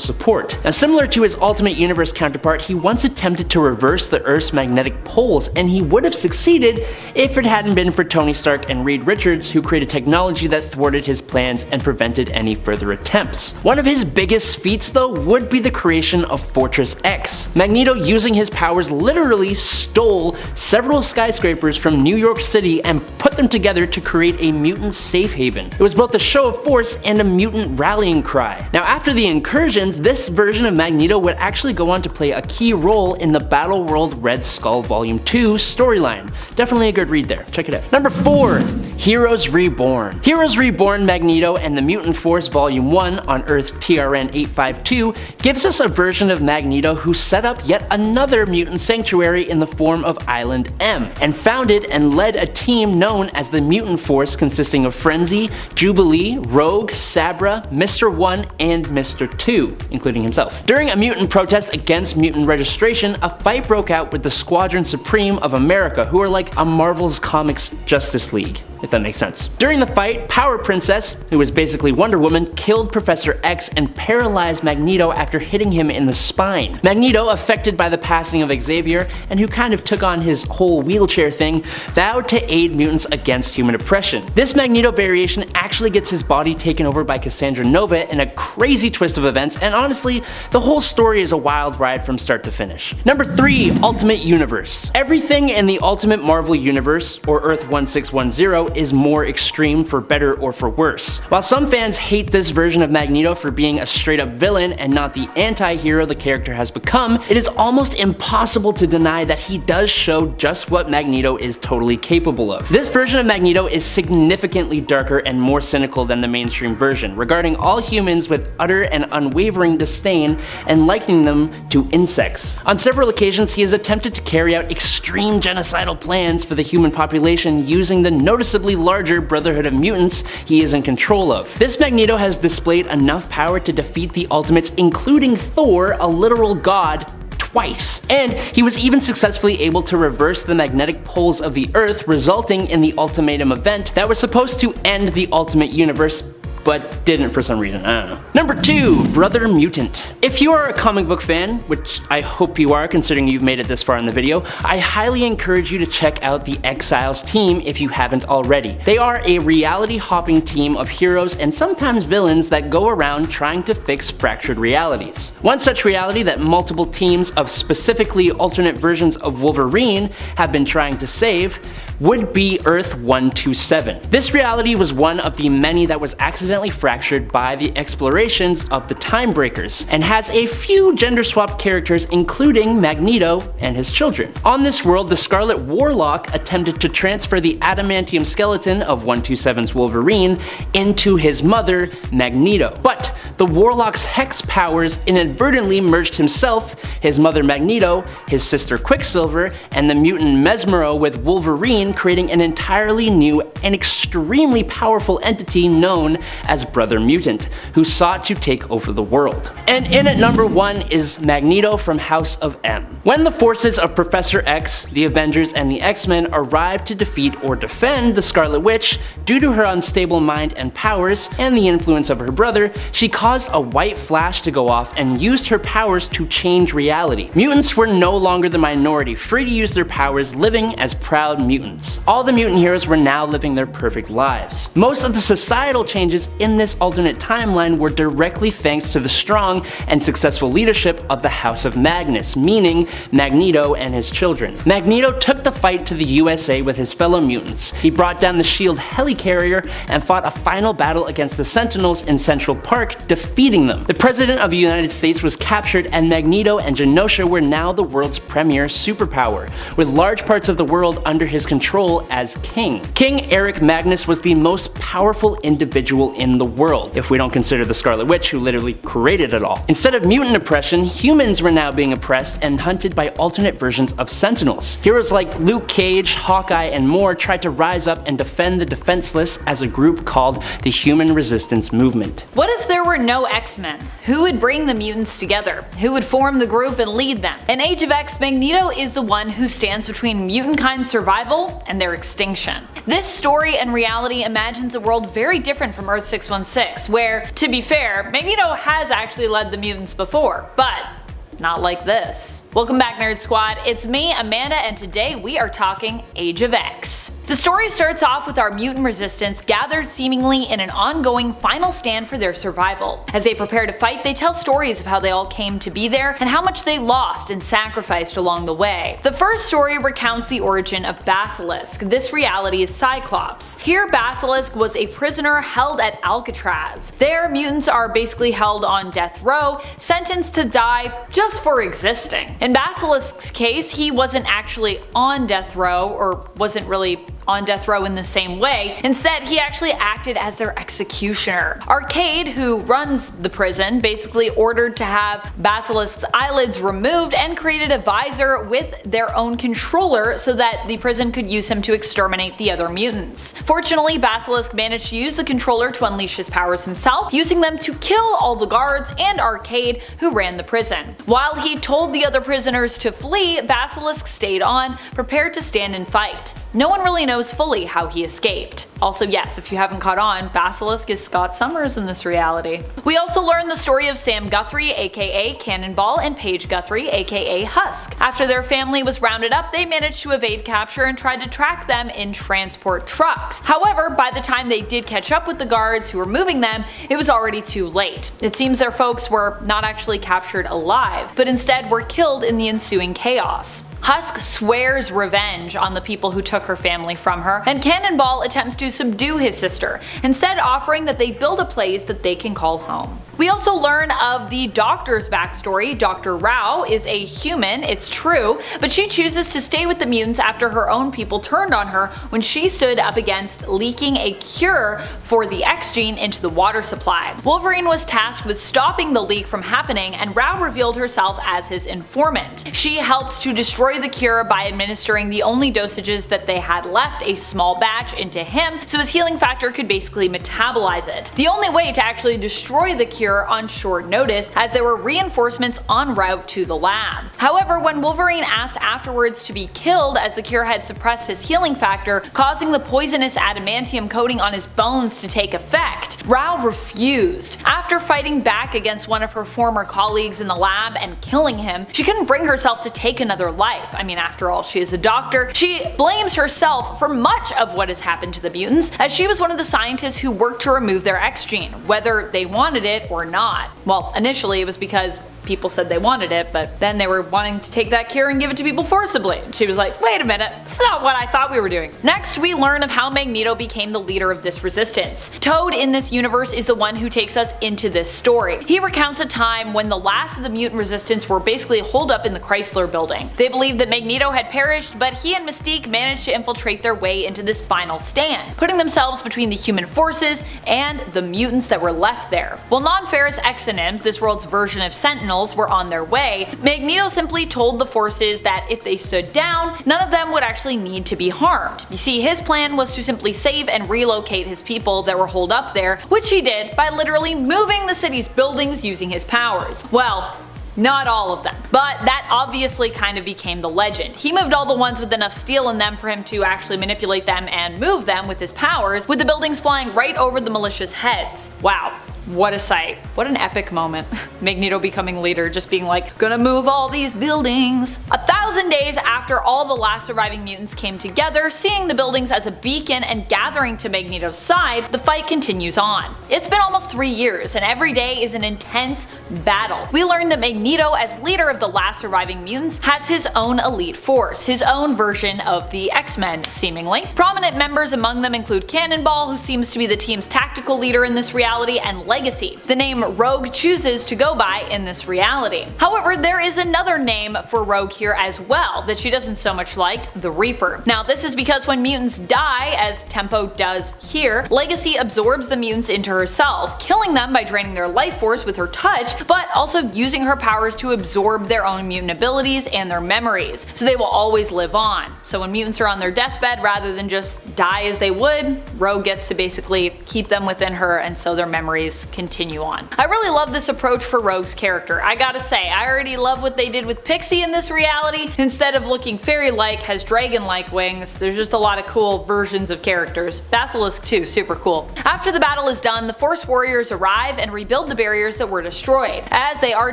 support. Now, similar to his Ultimate Universe counterpart, he once attempted to reverse the Earth's magnetic poles, and he would have succeeded if it hadn't been for Tony Stark and Reed Richards, who created technology that thwarted his plans and prevented any further attempts. One of his biggest feats, though, would be the creation of Fortress X. Magneto, using his powers, literally stole several skyscrapers from New York City and put them together to create a mutant safe haven. It was both a show of force and a mutant rallying cry. Now, after the incursions, this version of Magneto would actually go on to play a key role in the Battle World Red Skull Volume 2 storyline. Definitely a good read there. Check it out. Number 4, Heroes Reborn. Heroes Reborn Magneto and the Mutant Force Volume 1 on Earth TRN 852 gives us a version of Magneto who set up yet another mutant sanctuary in the form of Island M, and founded and led a team known as the Mutant Force consisting of Frenzy, Jubilee, Rogue, Sabra, Mr. 1, and Mr. 2, including himself. During a mutant protest against mutant registration, a fight broke out with the Squadron Supreme of America, who are like a Marvel's Comics Justice League, if that makes sense. During the fight, Power Princess, who was basically Wonder Woman, killed Professor X and paralyzed Magneto after hitting him in the spine. Magneto, affected by the passing of Xavier, and who kind of took on his whole wheelchair thing, vowed to aid mutants against human oppression. This Magneto variation actually gets his body taken over by Cassandra Nova in a crazy twist of events, and honestly, the whole story is a wild ride from start to finish. Number 3, Ultimate Universe. Everything in the Ultimate Marvel Universe, or Earth 1610, is more extreme for better or for worse. While some fans hate this version of Magneto for being a straight up villain and not the anti-hero the character has become, it is almost impossible to deny that he does show just what Magneto is totally capable of. This version of Magneto is significantly darker and more cynical than the mainstream version, regarding all humans with utter and unwavering disdain and likening them to insects. On several occasions, he has attempted to carry out extreme genocidal plans for the human population using the noticeably larger Brotherhood of Mutants he is in control of. This Magneto has displayed enough power to defeat the Ultimates, including Thor, a literal god, twice. And he was even successfully able to reverse the magnetic poles of the Earth, resulting in the Ultimatum event that was supposed to end the Ultimate Universe, but didn't for some reason, I don't know. Number 2, Brother Mutant. If you are a comic book fan, which I hope you are considering you've made it this far in the video, I highly encourage you to check out the Exiles team if you haven't already. They are a reality-hopping team of heroes and sometimes villains that go around trying to fix fractured realities. One such reality that multiple teams of specifically alternate versions of Wolverine have been trying to save would be Earth 127. This reality was one of the many that was accidentally fractured by the explorations of the Time Breakers, and has a few gender-swapped characters including Magneto and his children. On this world, the Scarlet Warlock attempted to transfer the adamantium skeleton of 127's Wolverine into his mother, Magneto, but the Warlock's hex powers inadvertently merged himself, his mother Magneto, his sister Quicksilver, and the mutant Mesmero with Wolverine, creating an entirely new and extremely powerful entity known as Brother Mutant, who sought to take over the world. And in at number 1 is Magneto from House of M. When the forces of Professor X, the Avengers, and the X-Men arrived to defeat or defend the Scarlet Witch, due to her unstable mind and powers and the influence of her brother, she caused a white flash to go off and used her powers to change reality. Mutants were no longer the minority, free to use their powers, living as proud mutants. All the mutant heroes were now living their perfect lives. Most of the societal changes in this alternate timeline were directly thanks to the strong and successful leadership of the House of Magnus, meaning Magneto and his children. Magneto took the fight to the USA with his fellow mutants. He brought down the SHIELD helicarrier and fought a final battle against the Sentinels in Central Park, defeating them. The President of the United States was captured, and Magneto and Genosha were now the world's premier superpower, with large parts of the world under his control as king. King Eric Magnus was the most powerful individual in the world, if we don't consider the Scarlet Witch, who literally created it all. Instead of mutant oppression, humans were now being oppressed and hunted by alternate versions of Sentinels. Heroes like Luke Cage, Hawkeye, and more tried to rise up and defend the defenseless as a group called the Human Resistance Movement. What if there were no X-Men? Who would bring the mutants together? Who would form the group and lead them? In Age of X, Magneto is the one who stands between mutant kind's survival and their extinction. This story and reality imagines a world very different from Earth 616, where, to be fair, Magneto has actually led the mutants before, but not like this. Welcome back, Nerd Squad. It's me, Amanda, and today we are talking Age of X. The story starts off with our mutant resistance gathered seemingly in an ongoing final stand for their survival. As they prepare to fight, they tell stories of how they all came to be there and how much they lost and sacrificed along the way. The first story recounts the origin of Basilisk. This reality is Cyclops. Here, Basilisk was a prisoner held at Alcatraz. There, mutants are basically held on death row, sentenced to die just for existing. In Basilisk's case, he wasn't actually on death row, or wasn't really on death row in the same way. Instead, he actually acted as their executioner. Arcade, who runs the prison, basically ordered to have Basilisk's eyelids removed and created a visor with their own controller so that the prison could use him to exterminate the other mutants. Fortunately, Basilisk managed to use the controller to unleash his powers himself, using them to kill all the guards and Arcade, who ran the prison. While he told the other prisoners to flee, Basilisk stayed on, prepared to stand and fight. No one really knows fully how he escaped. Also, yes, if you haven't caught on, Basilisk is Scott Summers in this reality. We also learn the story of Sam Guthrie, aka Cannonball, and Paige Guthrie, aka Husk. After their family was rounded up, they managed to evade capture and tried to track them in transport trucks. However, by the time they did catch up with the guards who were moving them, it was already too late. It seems their folks were not actually captured alive, but instead were killed in the ensuing chaos. Husk swears revenge on the people who took her family from her, and Cannonball attempts to subdue his sister, instead offering that they build a place that they can call home. We also learn of the Doctor's backstory. Dr. Rao is a human, it's true, but she chooses to stay with the mutants after her own people turned on her when she stood up against leaking a cure for the X gene into the water supply. Wolverine was tasked with stopping the leak from happening, and Rao revealed herself as his informant. She helped to destroy the cure by administering the only dosages that they had left, a small batch, into him, so his healing factor could basically metabolize it. The only way to actually destroy the cure on short notice, as there were reinforcements en route to the lab. However, when Wolverine asked afterwards to be killed as the cure had suppressed his healing factor, causing the poisonous adamantium coating on his bones to take effect, Rao refused. After fighting back against one of her former colleagues in the lab and killing him, she couldn't bring herself to take another life. I mean, after all, she is a doctor. She blames herself for much of what has happened to the mutants, as she was one of the scientists who worked to remove their X gene, whether they wanted it or not. Well, initially it was because people said they wanted it, but then they were wanting to take that cure and give it to people forcibly. And she was like, wait a minute, it's not what I thought we were doing. Next, we learn of how Magneto became the leader of this resistance. Toad in this universe is the one who takes us into this story. He recounts a time when the last of the mutant resistance were basically holed up in the Chrysler building. They believed that Magneto had perished, but he and Mystique managed to infiltrate their way into this final stand, putting themselves between the human forces and the mutants that were left there. While non-ferrous exonyms, this world's version of Sentinel, Sentinels were on their way, Magneto simply told the forces that if they stood down, none of them would actually need to be harmed. You see, his plan was to simply save and relocate his people that were holed up there, which he did by literally moving the city's buildings using his powers. Well, not all of them, but that obviously kind of became the legend. He moved all the ones with enough steel in them for him to actually manipulate them and move them with his powers, with the buildings flying right over the militia's heads. Wow. What a sight. What an epic moment. Magneto becoming leader, just being like, gonna move all these buildings. 1,000 days after all the last surviving mutants came together, seeing the buildings as a beacon and gathering to Magneto's side, the fight continues on. It's been almost 3 years, and every day is an intense battle. We learn that Magneto, as leader of the last surviving mutants, has his own elite force, his own version of the X-Men, seemingly. Prominent members among them include Cannonball, who seems to be the team's tactical leader in this reality, and Legacy, the name Rogue chooses to go by in this reality. However, there is another name for Rogue here as well that she doesn't so much like, the Reaper. Now this is because when mutants die, as Tempo does here, Legacy absorbs the mutants into herself, killing them by draining their life force with her touch, but also using her powers to absorb their own mutant abilities and their memories, so they will always live on. So when mutants are on their deathbed, rather than just die as they would, Rogue gets to basically keep them within her, and so their memories continue on. I really love this approach for Rogue's character. I gotta say, I already love what they did with Pixie in this reality. Instead of looking fairy-like, has dragon-like wings. There's just a lot of cool versions of characters. Basilisk too, super cool. After the battle is done, the Force Warriors arrive and rebuild the barriers that were destroyed, as they are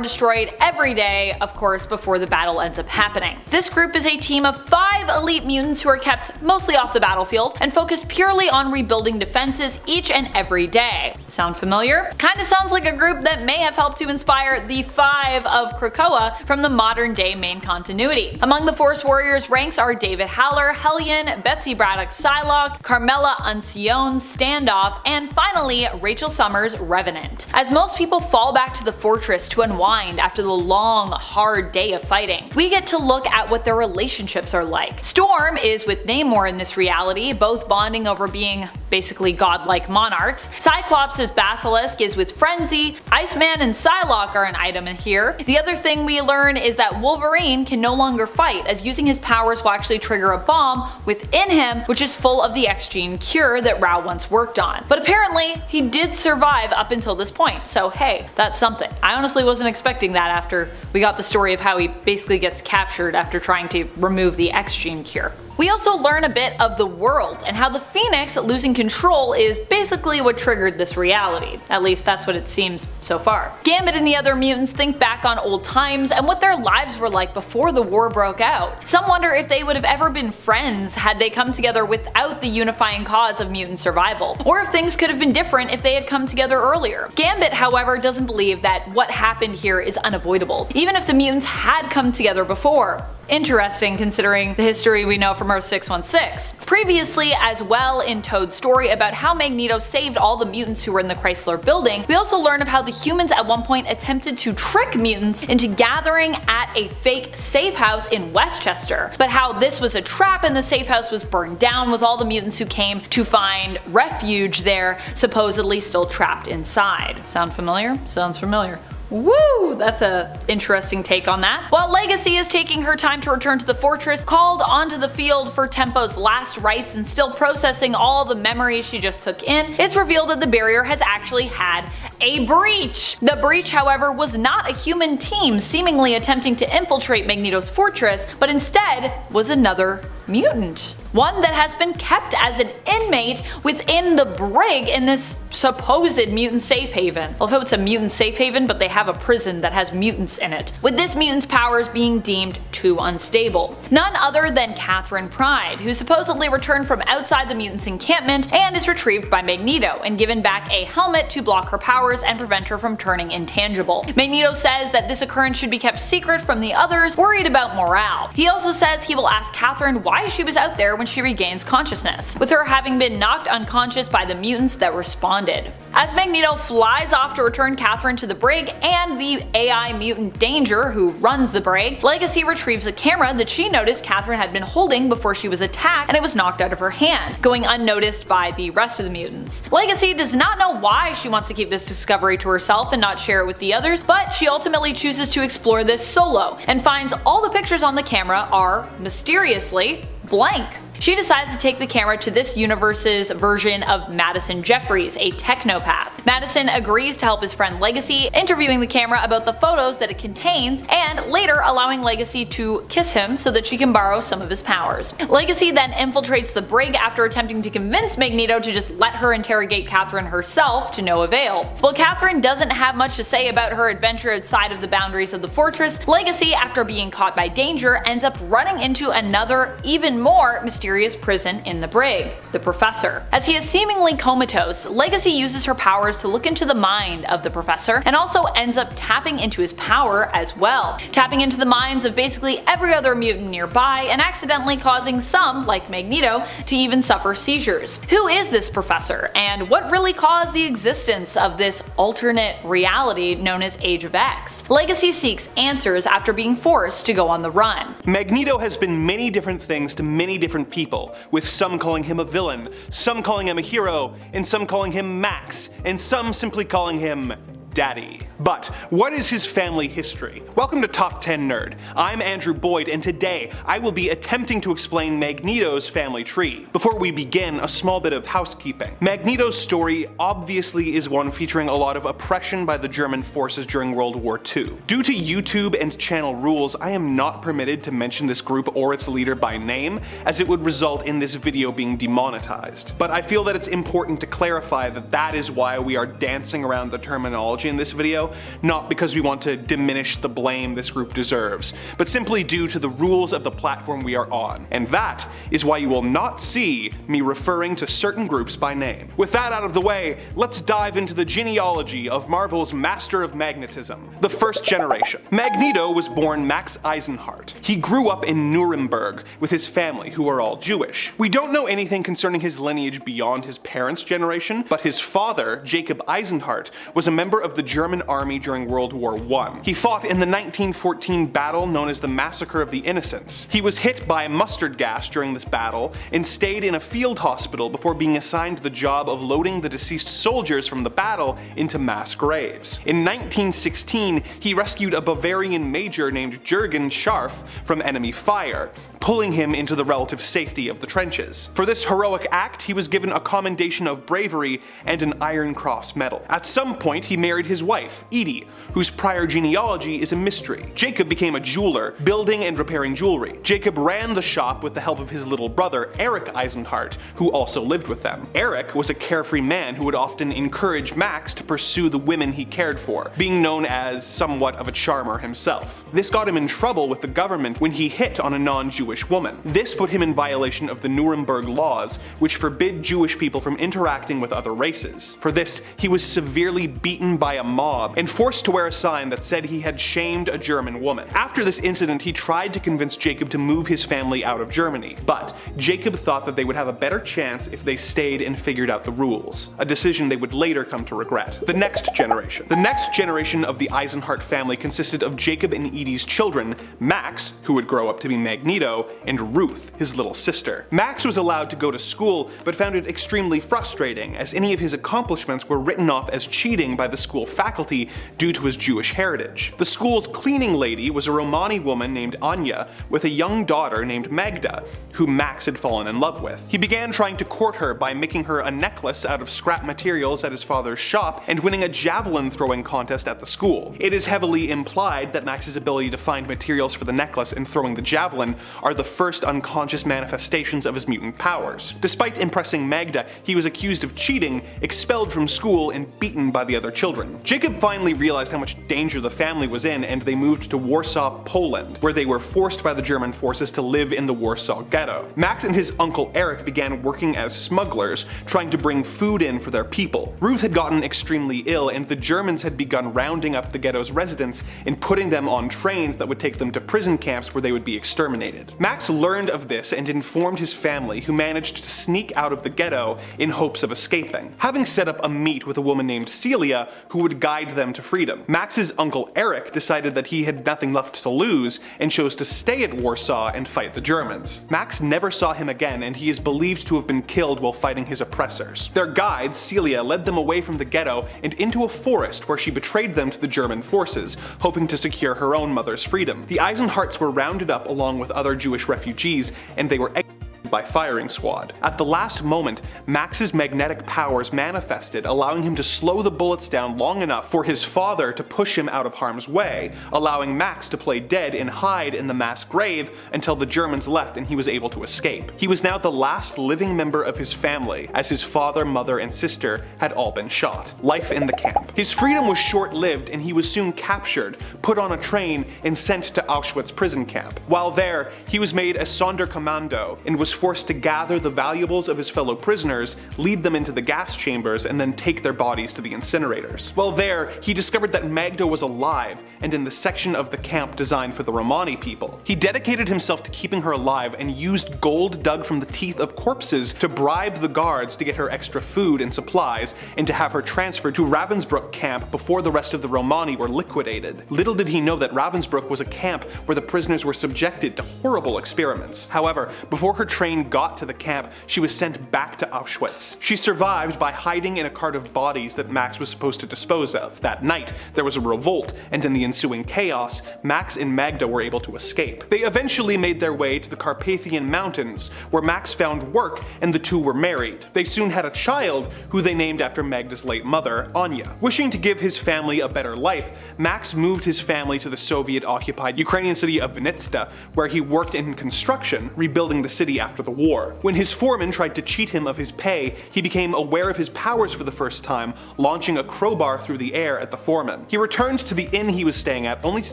destroyed every day, of course, before the battle ends up happening. This group is a team of 5 elite mutants who are kept mostly off the battlefield and focus purely on rebuilding defenses each and every day. Sound familiar? Kinda sounds like a group that may have helped to inspire the 5 of Krakoa from the modern day main continuity. Among the Force Warriors ranks are David Haller, Hellion, Betsy Braddock Psylocke, Carmela Uncione Standoff, and finally Rachel Summers Revenant. As most people fall back to the fortress to unwind after the long, hard day of fighting, we get to look at what their relationships are like. Storm is with Namor in this reality, both bonding over being basically godlike monarchs. Cyclops' Basilisk is with Frenzy. Iceman and Psylocke are an item in here. The other thing we learn is that Wolverine can no longer fight, as using his powers will actually trigger a bomb within him, which is full of the X-Gene cure that Rao once worked on. But apparently, he did survive up until this point, so hey, that's something. I honestly wasn't expecting that after we got the story of how he basically gets captured after trying to remove the X-Gene cure. We also learn a bit of the world, and how the Phoenix losing control is basically what triggered this reality. At least that's what it seems so far. Gambit and the other mutants think back on old times and what their lives were like before the war broke out. Some wonder if they would have ever been friends had they come together without the unifying cause of mutant survival, or if things could have been different if they had come together earlier. Gambit, however, doesn't believe that what happened here is unavoidable, even if the mutants had come together before. Interesting, considering the history we know from Earth 616. Previously as well, in Toad's story about how Magneto saved all the mutants who were in the Chrysler building, we also learn of how the humans at one point attempted to trick mutants into gathering at a fake safe house in Westchester, but how this was a trap and the safe house was burned down with all the mutants who came to find refuge there, supposedly still trapped inside. Sound familiar? Sounds familiar. Woo! That's a interesting take on that. While Legacy is taking her time to return to the fortress, called onto the field for Tempo's last rites and still processing all the memories she just took in, it's revealed that the barrier has actually had a breach. The breach, however, was not a human team seemingly attempting to infiltrate Magneto's fortress, but instead was another mutant. One that has been kept as an inmate within the brig in this supposed mutant safe haven. I love how it's a mutant safe haven, but they have a prison that has mutants in it, with this mutant's powers being deemed too unstable. None other than Catherine Pride, who supposedly returned from outside the mutants' encampment and is retrieved by Magneto and given back a helmet to block her powers and prevent her from turning intangible. Magneto says that this occurrence should be kept secret from the others, worried about morale. He also says he will ask Catherine why she was out there when she regains consciousness, with her having been knocked unconscious by the mutants that responded. As Magneto flies off to return Catherine to the brig and the AI mutant Danger, who runs the brig, Legacy retrieves a camera that she noticed Catherine had been holding before she was attacked, and it was knocked out of her hand, going unnoticed by the rest of the mutants. Legacy does not know why she wants to keep this discovery to herself and not share it with the others, but she ultimately chooses to explore this solo, and finds all the pictures on the camera are, mysteriously, blank. She decides to take the camera to this universe's version of Madison Jeffries, a technopath. Madison agrees to help his friend Legacy, interviewing the camera about the photos that it contains, and later allowing Legacy to kiss him so that she can borrow some of his powers. Legacy then infiltrates the brig after attempting to convince Magneto to just let her interrogate Catherine herself, to no avail. While Catherine doesn't have much to say about her adventure outside of the boundaries of the fortress, Legacy, after being caught by Danger, ends up running into another, even more mysterious prison in the brig, the Professor. As he is seemingly comatose, Legacy uses her powers to look into the mind of the Professor, and also ends up tapping into his power as well, tapping into the minds of basically every other mutant nearby and accidentally causing some, like Magneto, to even suffer seizures. Who is this Professor, and what really caused the existence of this alternate reality known as Age of X? Legacy seeks answers after being forced to go on the run. Magneto has been many different things to many different people, with some calling him a villain, some calling him a hero, and some calling him Max, and some simply calling him Daddy. But what is his family history? Welcome to Top 10 Nerd. I'm Andrew Boyd, and today I will be attempting to explain Magneto's family tree. Before we begin, a small bit of housekeeping. Magneto's story obviously is one featuring a lot of oppression by the German forces during World War II. Due to YouTube and channel rules, I am not permitted to mention this group or its leader by name, as it would result in this video being demonetized. But I feel that it's important to clarify that that is why we are dancing around the terminology in this video, not because we want to diminish the blame this group deserves, but simply due to the rules of the platform we are on. And that is why you will not see me referring to certain groups by name. With that out of the way, let's dive into the genealogy of Marvel's Master of Magnetism, the first generation. Magneto was born Max Eisenhart. He grew up in Nuremberg with his family, who are all Jewish. We don't know anything concerning his lineage beyond his parents' generation, but his father, Jacob Eisenhart, was a member of the German army during World War I. He fought in the 1914 battle known as the Massacre of the Innocents. He was hit by mustard gas during this battle and stayed in a field hospital before being assigned the job of loading the deceased soldiers from the battle into mass graves. In 1916, he rescued a Bavarian major named Jürgen Scharf from enemy fire, pulling him into the relative safety of the trenches. For this heroic act, he was given a commendation of bravery and an Iron Cross medal. At some point, he married his wife, Edie, whose prior genealogy is a mystery. Jacob became a jeweler, building and repairing jewelry. Jacob ran the shop with the help of his little brother, Eric Eisenhart, who also lived with them. Eric was a carefree man who would often encourage Max to pursue the women he cared for, being known as somewhat of a charmer himself. This got him in trouble with the government when he hit on a non-Jewish woman. This put him in violation of the Nuremberg laws, which forbid Jewish people from interacting with other races. For this, he was severely beaten by a mob and forced to wear a sign that said he had shamed a German woman. After this incident, he tried to convince Jacob to move his family out of Germany, but Jacob thought that they would have a better chance if they stayed and figured out the rules, a decision they would later come to regret. The next generation. The next generation of the Eisenhart family consisted of Jacob and Edie's children, Max, who would grow up to be Magneto, and Ruth, his little sister. Max was allowed to go to school, but found it extremely frustrating, as any of his accomplishments were written off as cheating by the school faculty due to his Jewish heritage. The school's cleaning lady was a Romani woman named Anya, with a young daughter named Magda, who Max had fallen in love with. He began trying to court her by making her a necklace out of scrap materials at his father's shop and winning a javelin throwing contest at the school. It is heavily implied that Max's ability to find materials for the necklace and throwing the javelin are the first unconscious manifestations of his mutant powers. Despite impressing Magda, he was accused of cheating, expelled from school, and beaten by the other children. German. Jacob finally realized how much danger the family was in, and they moved to Warsaw, Poland, where they were forced by the German forces to live in the Warsaw ghetto. Max and his uncle Eric began working as smugglers, trying to bring food in for their people. Ruth had gotten extremely ill, and the Germans had begun rounding up the ghetto's residents and putting them on trains that would take them to prison camps where they would be exterminated. Max learned of this and informed his family, who managed to sneak out of the ghetto in hopes of escaping, having set up a meet with a woman named Celia who would guide them to freedom. Max's uncle Eric decided that he had nothing left to lose and chose to stay at Warsaw and fight the Germans. Max never saw him again, and he is believed to have been killed while fighting his oppressors. Their guide, Celia, led them away from the ghetto and into a forest where she betrayed them to the German forces, hoping to secure her own mother's freedom. The Eisenhardts were rounded up along with other Jewish refugees, and they were executed by firing squad. At the last moment, Max's magnetic powers manifested, allowing him to slow the bullets down long enough for his father to push him out of harm's way, allowing Max to play dead and hide in the mass grave until the Germans left and he was able to escape. He was now the last living member of his family, as his father, mother, and sister had all been shot. Life in the camp. His freedom was short-lived, and he was soon captured, put on a train, and sent to Auschwitz prison camp. While there, he was made a Sonderkommando and was forced to gather the valuables of his fellow prisoners, lead them into the gas chambers, and then take their bodies to the incinerators. While there, he discovered that Magda was alive and in the section of the camp designed for the Romani people. He dedicated himself to keeping her alive and used gold dug from the teeth of corpses to bribe the guards to get her extra food and supplies, and to have her transferred to Ravensbrück camp before the rest of the Romani were liquidated. Little did he know that Ravensbrück was a camp where the prisoners were subjected to horrible experiments. However, before her train got to the camp, she was sent back to Auschwitz. She survived by hiding in a cart of bodies that Max was supposed to dispose of. That night, there was a revolt, and in the ensuing chaos, Max and Magda were able to escape. They eventually made their way to the Carpathian Mountains, where Max found work and the two were married. They soon had a child, who they named after Magda's late mother, Anya. Wishing to give his family a better life, Max moved his family to the Soviet-occupied Ukrainian city of Vinnytsia, where he worked in construction, rebuilding the city after the war. When his foreman tried to cheat him of his pay, he became aware of his powers for the first time, launching a crowbar through the air at the foreman. He returned to the inn he was staying at, only to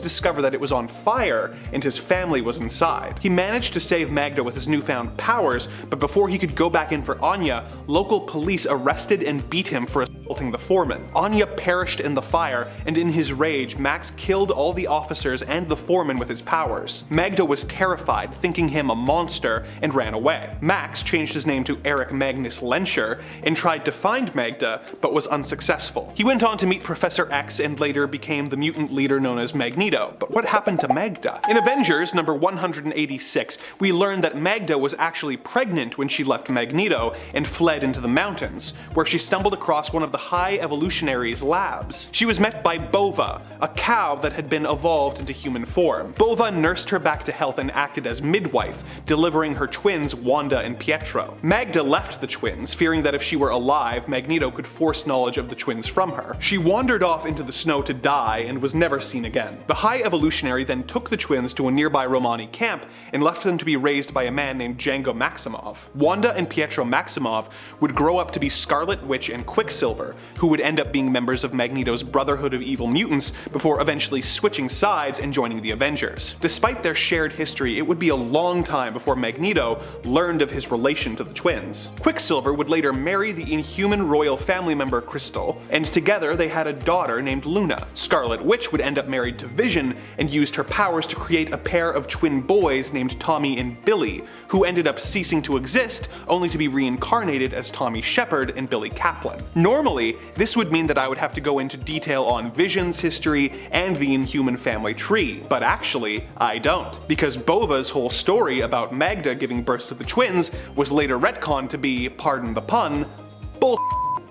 discover that it was on fire and his family was inside. He managed to save Magda with his newfound powers, but before he could go back in for Anya, local police arrested and beat him for assaulting the foreman. Anya perished in the fire, and in his rage, Max killed all the officers and the foreman with his powers. Magda was terrified, thinking him a monster, and ran away. Max changed his name to Eric Magnus Lenscher and tried to find Magda, but was unsuccessful. He went on to meet Professor X and later became the mutant leader known as Magneto. But what happened to Magda? In Avengers number 186, we learned that Magda was actually pregnant when she left Magneto and fled into the mountains, where she stumbled across one of the High Evolutionary's labs. She was met by Bova, a cow that had been evolved into human form. Bova nursed her back to health and acted as midwife, delivering her twins Wanda and Pietro. Magda left the twins, fearing that if she were alive, Magneto could force knowledge of the twins from her. She wandered off into the snow to die and was never seen again. The High Evolutionary then took the twins to a nearby Romani camp and left them to be raised by a man named Django Maximoff. Wanda and Pietro Maximoff would grow up to be Scarlet Witch and Quicksilver, who would end up being members of Magneto's Brotherhood of Evil Mutants before eventually switching sides and joining the Avengers. Despite their shared history, it would be a long time before Magneto learned of his relation to the twins. Quicksilver would later marry the Inhuman royal family member Crystal, and together they had a daughter named Luna. Scarlet Witch would end up married to Vision and used her powers to create a pair of twin boys named Tommy and Billy, who ended up ceasing to exist only to be reincarnated as Tommy Shepard and Billy Kaplan. Normally, this would mean that I would have to go into detail on Vision's history and the Inhuman family tree, but actually, I don't, because Bova's whole story about Magda giving birth to the twins was later retconned to be, pardon the pun, bull.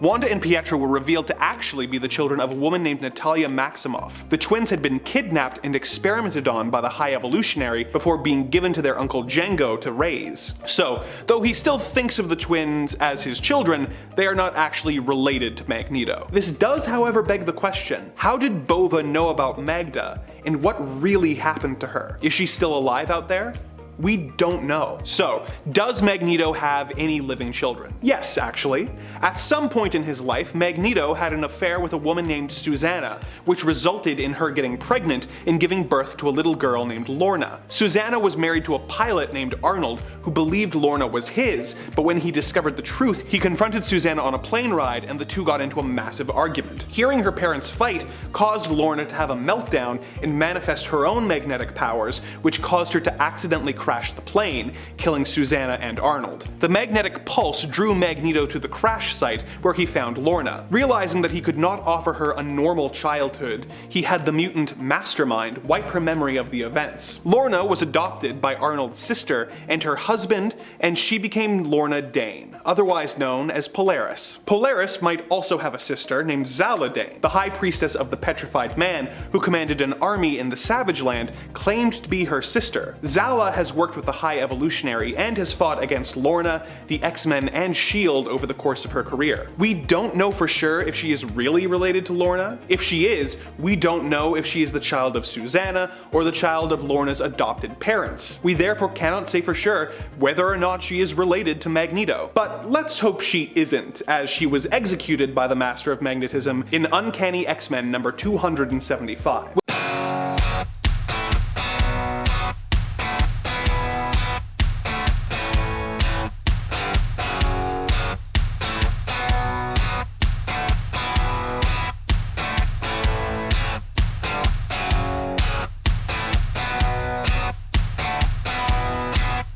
Wanda and Pietro were revealed to actually be the children of a woman named Natalia Maximoff. The twins had been kidnapped and experimented on by the High Evolutionary before being given to their uncle Django to raise. So, though he still thinks of the twins as his children, they are not actually related to Magneto. This does, however, beg the question, how did Bova know about Magda, and what really happened to her? Is she still alive out there? We don't know. So, does Magneto have any living children? Yes, actually. At some point in his life, Magneto had an affair with a woman named Susanna, which resulted in her getting pregnant and giving birth to a little girl named Lorna. Susanna was married to a pilot named Arnold who believed Lorna was his, but when he discovered the truth, he confronted Susanna on a plane ride and the two got into a massive argument. Hearing her parents fight caused Lorna to have a meltdown and manifest her own magnetic powers, which caused her to accidentally crash the plane, killing Susanna and Arnold. The magnetic pulse drew Magneto to the crash site where he found Lorna. Realizing that he could not offer her a normal childhood, he had the mutant mastermind wipe her memory of the events. Lorna was adopted by Arnold's sister and her husband, and she became Lorna Dane, otherwise known as Polaris. Polaris might also have a sister named Zala Dane. The high priestess of the Petrified Man, who commanded an army in the Savage Land, claimed to be her sister. Zala has worked with the High Evolutionary and has fought against Lorna, the X-Men, and S.H.I.E.L.D. over the course of her career. We don't know for sure if she is really related to Lorna. If she is, we don't know if she is the child of Susanna or the child of Lorna's adopted parents. We therefore cannot say for sure whether or not she is related to Magneto. But let's hope she isn't, as she was executed by the Master of Magnetism in Uncanny X-Men number 275.